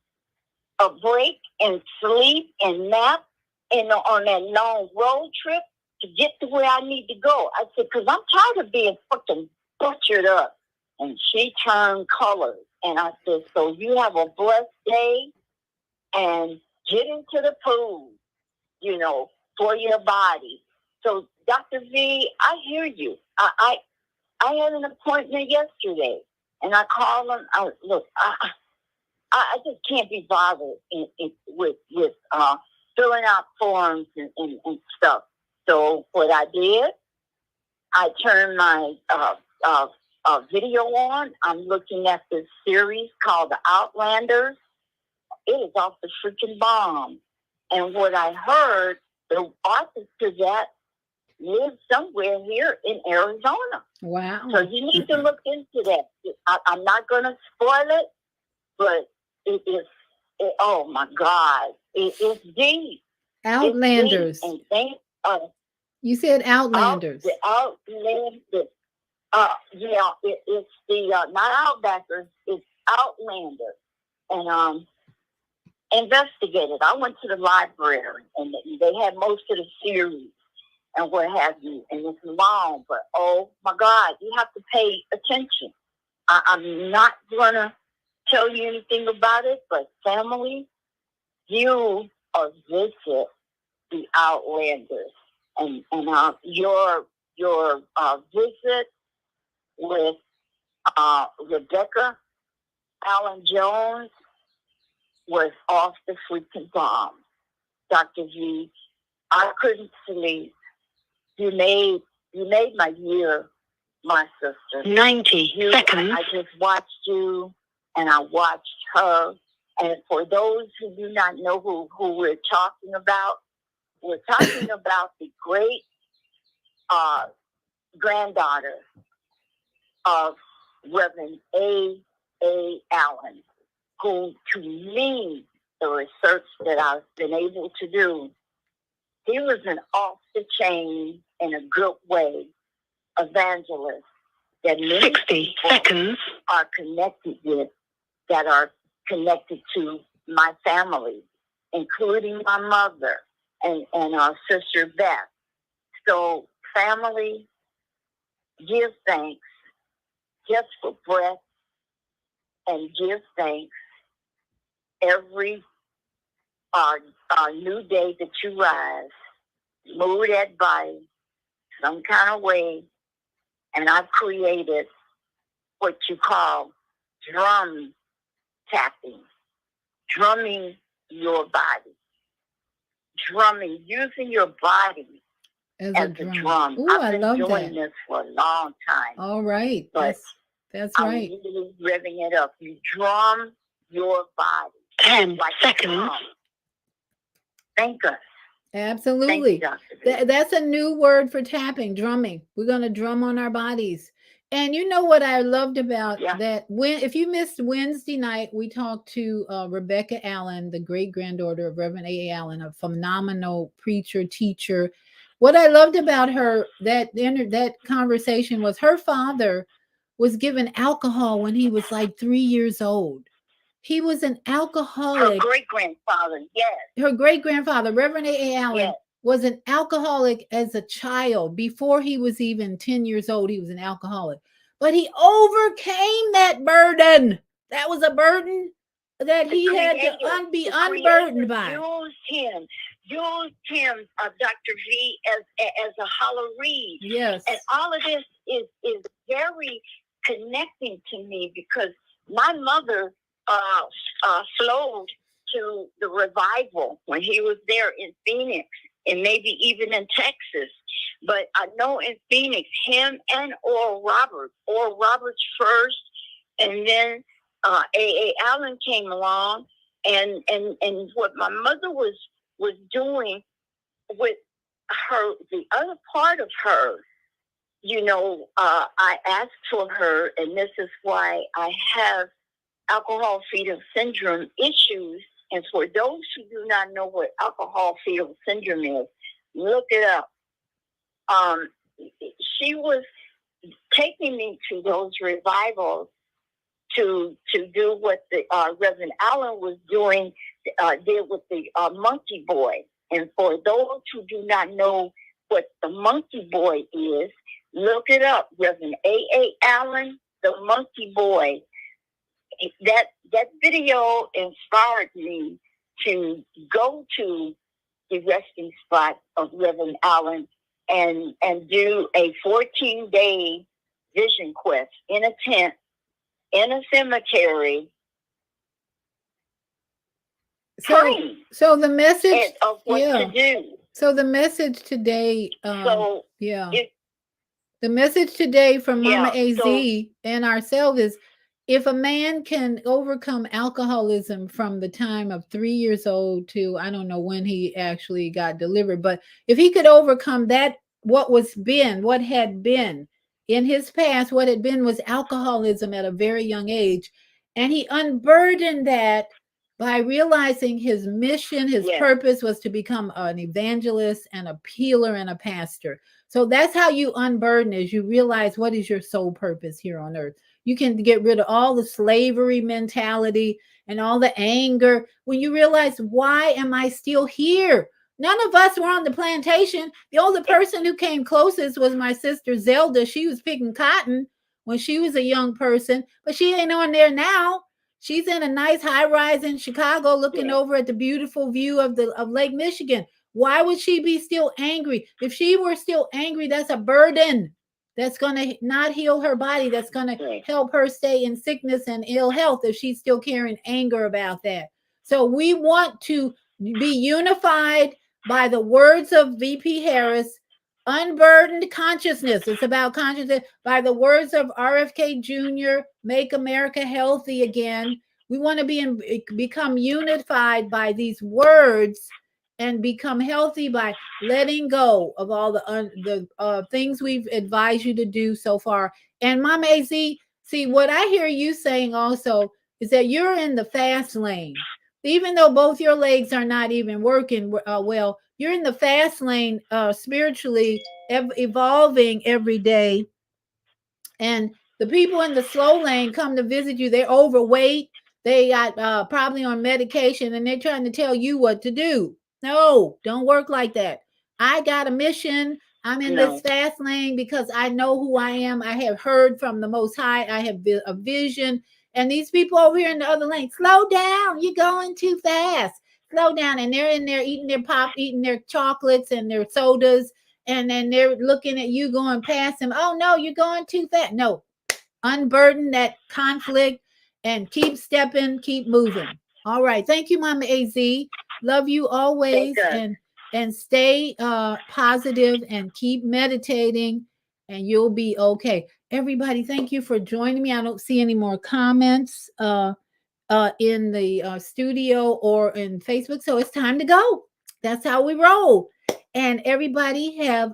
a break and sleep and nap on that long road trip to get to where I need to go. I said, because I'm tired of being fucking butchered up. And she turned colors. And I said, so you have a blessed day and get into the pool, for your body. So, Dr. V, I hear you. I had an appointment yesterday, and I called him. Look, I just can't be bothered with filling out forms and stuff. So what I did, I turned my video on. I'm looking at this series called The Outlanders. It is off the freaking bomb. And what I heard, the author to that lives somewhere here in Arizona. Wow. So you need to look into that. I'm not going to spoil it, but it is, oh my God, it is deep. Outlanders. It's deep. And you said Outlanders. The Outlanders. Yeah, it's the, not Outbackers, it's Outlanders. And investigated. I went to the library, and they had most of the series and what have you. And it's long, but oh my God, you have to pay attention. I'm not going to tell you anything about it, but family, you visit the Outlanders. And your visit with Rebecca Allen Jones was off the freaking bomb. Dr. G, I couldn't sleep. You made my year, my sister. 90 seconds. I just watched you, and I watched her. And for those who do not know who we're talking about the great granddaughter of Reverend A. Allen, who, to me, the research that I've been able to do, He was an off the chain, in a good way, evangelist that many 60 people seconds. are connected with, that are connected to my family, including my mother and our sister Beth. So, family, give thanks just for breath, and give thanks every new day that you rise. Move that body some kind of way, and I've created what you call drum tapping, drumming your body, using your body as a drum. Ooh, I've I been love doing that. this for a long time. All right. But That's I'm right. really revving it up. You drum your body. 10 like seconds. Thank us. Absolutely. Thank you, Dr. That's a new word for tapping, drumming. We're going to drum on our bodies. And you know what I loved about that? If you missed Wednesday night, we talked to Rebecca Allen, the great granddaughter of Reverend A. Allen, a phenomenal preacher, teacher. What I loved about her, that conversation, was her father was given alcohol when he was like 3 years old. He was an alcoholic. Her great-grandfather, yes. Her great-grandfather, Reverend A. Allen, was an alcoholic as a child. Before he was even 10 years old, he was an alcoholic. But he overcame that burden. That was a burden that he had to be unburdened by. Used him, Dr. V, as a hollow reed. Yes. And all of this is very connecting to me, because my mother flowed to the revival when he was there in Phoenix, and maybe even in Texas. But I know in Phoenix, him and Oral Roberts first, and then A. Allen came along, and what my mother was doing with her, the other part of her, I asked for her, and this is why I have alcohol fetal syndrome issues. And for those who do not know what alcohol fetal syndrome is, look it up. She was taking me to those revivals to do what the Reverend Allen was did with the monkey boy. And for those who do not know what the monkey boy is, look it up. Reverend A. Allen, the monkey boy. That video inspired me to go to the resting spot of Reverend Allen and do a 14-day vision quest in a tent, in a cemetery. So the message of what to do. So the message today, the message today from Mama AZ and ourselves is, if a man can overcome alcoholism from the time of 3 years old to, I don't know when he actually got delivered, but if he could overcome that, what had been in his past, what had been was alcoholism at a very young age, and he unburdened that by realizing his mission, his purpose was to become an evangelist and a healer and a pastor. So that's how you unburden, is you realize what is your sole purpose here on earth. You can get rid of all the slavery mentality and all the anger when you realize, why am I still here? None of us were on the plantation. The only person who came closest was my sister Zelda. She was picking cotton when she was a young person, but she ain't on there now. She's in a nice high rise in Chicago looking over at the beautiful view of Lake Michigan. Why would she be still angry? If she were still angry, that's a burden. That's going to not heal her body. That's going to help her stay in sickness and ill health if she's still carrying anger about that. So we want to be unified by the words of VP Harris, unburdened consciousness. It's about consciousness. By the words of RFK Jr., make America healthy again. We want to become unified by these words and become healthy by letting go of all the things we've advised you to do so far. And Mama AZ, see, what I hear you saying also is that you're in the fast lane. Even though both your legs are not even working well, you're in the fast lane, spiritually evolving every day. And the people in the slow lane come to visit you. They're overweight. They got probably on medication, and they're trying to tell you what to do. No, don't work like that. I got a mission. I'm in this fast lane because I know who I am. I have heard from the Most High. I have a vision. And these people over here in the other lane, slow down. You're going too fast. Slow down. And they're in there eating their pop, eating their chocolates and their sodas. And then they're looking at you going past them. Oh, no, you're going too fast. No, unburden that conflict and keep stepping, keep moving. All right. Thank you, Mama AZ. Love you always. And stay positive and keep meditating, and you'll be okay. Everybody, thank you for joining me. I don't see any more comments in the studio or in Facebook, so it's time to go. That's how we roll. And everybody have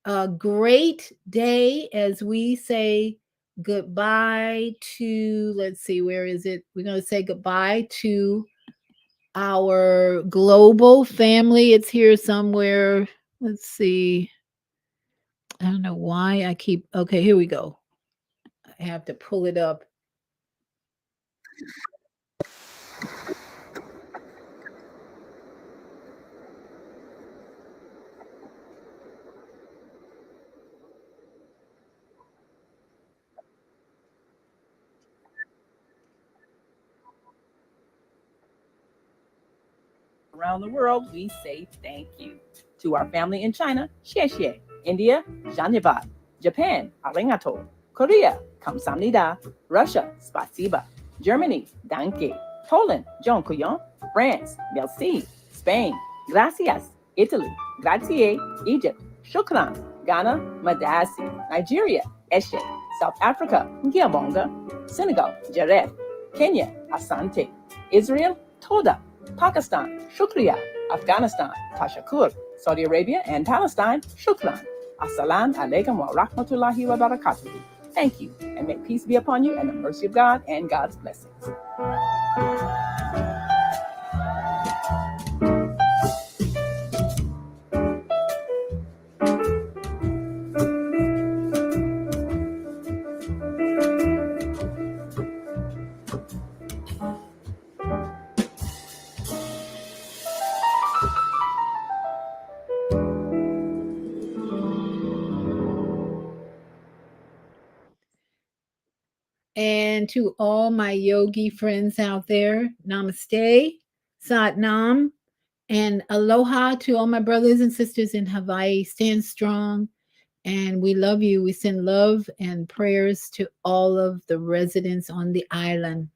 a great day as we say goodbye to, let's see, where is it? We're going to say goodbye to our global family. It's here somewhere. Let's see. I don't know why I keep, okay, here we go. I have to pull it up. Around the world, we say thank you. To our family in China, xie xie. India, Zhanyavad. Japan, arigato. Korea, kamsamnida. Russia, spasiba. Germany, danke. Poland, dziękuję. France, merci. Spain, gracias. Italy, grazie. Egypt, shukran. Ghana, madasi. Nigeria, eshe. South Africa, ngiyabonga. Senegal, jaref. Kenya, asante. Israel, toda. Pakistan, shukriya. Afghanistan, tashakur. Saudi Arabia and Palestine, shukran. Assalamu alaikum wa rahmatullahi wa barakatuh. Thank you, and may peace be upon you and the mercy of God and God's blessings. And to all my yogi friends out there, namaste, sat nam, and aloha to all my brothers and sisters in Hawaii. Stand strong, and we love you. We send love and prayers to all of the residents on the island.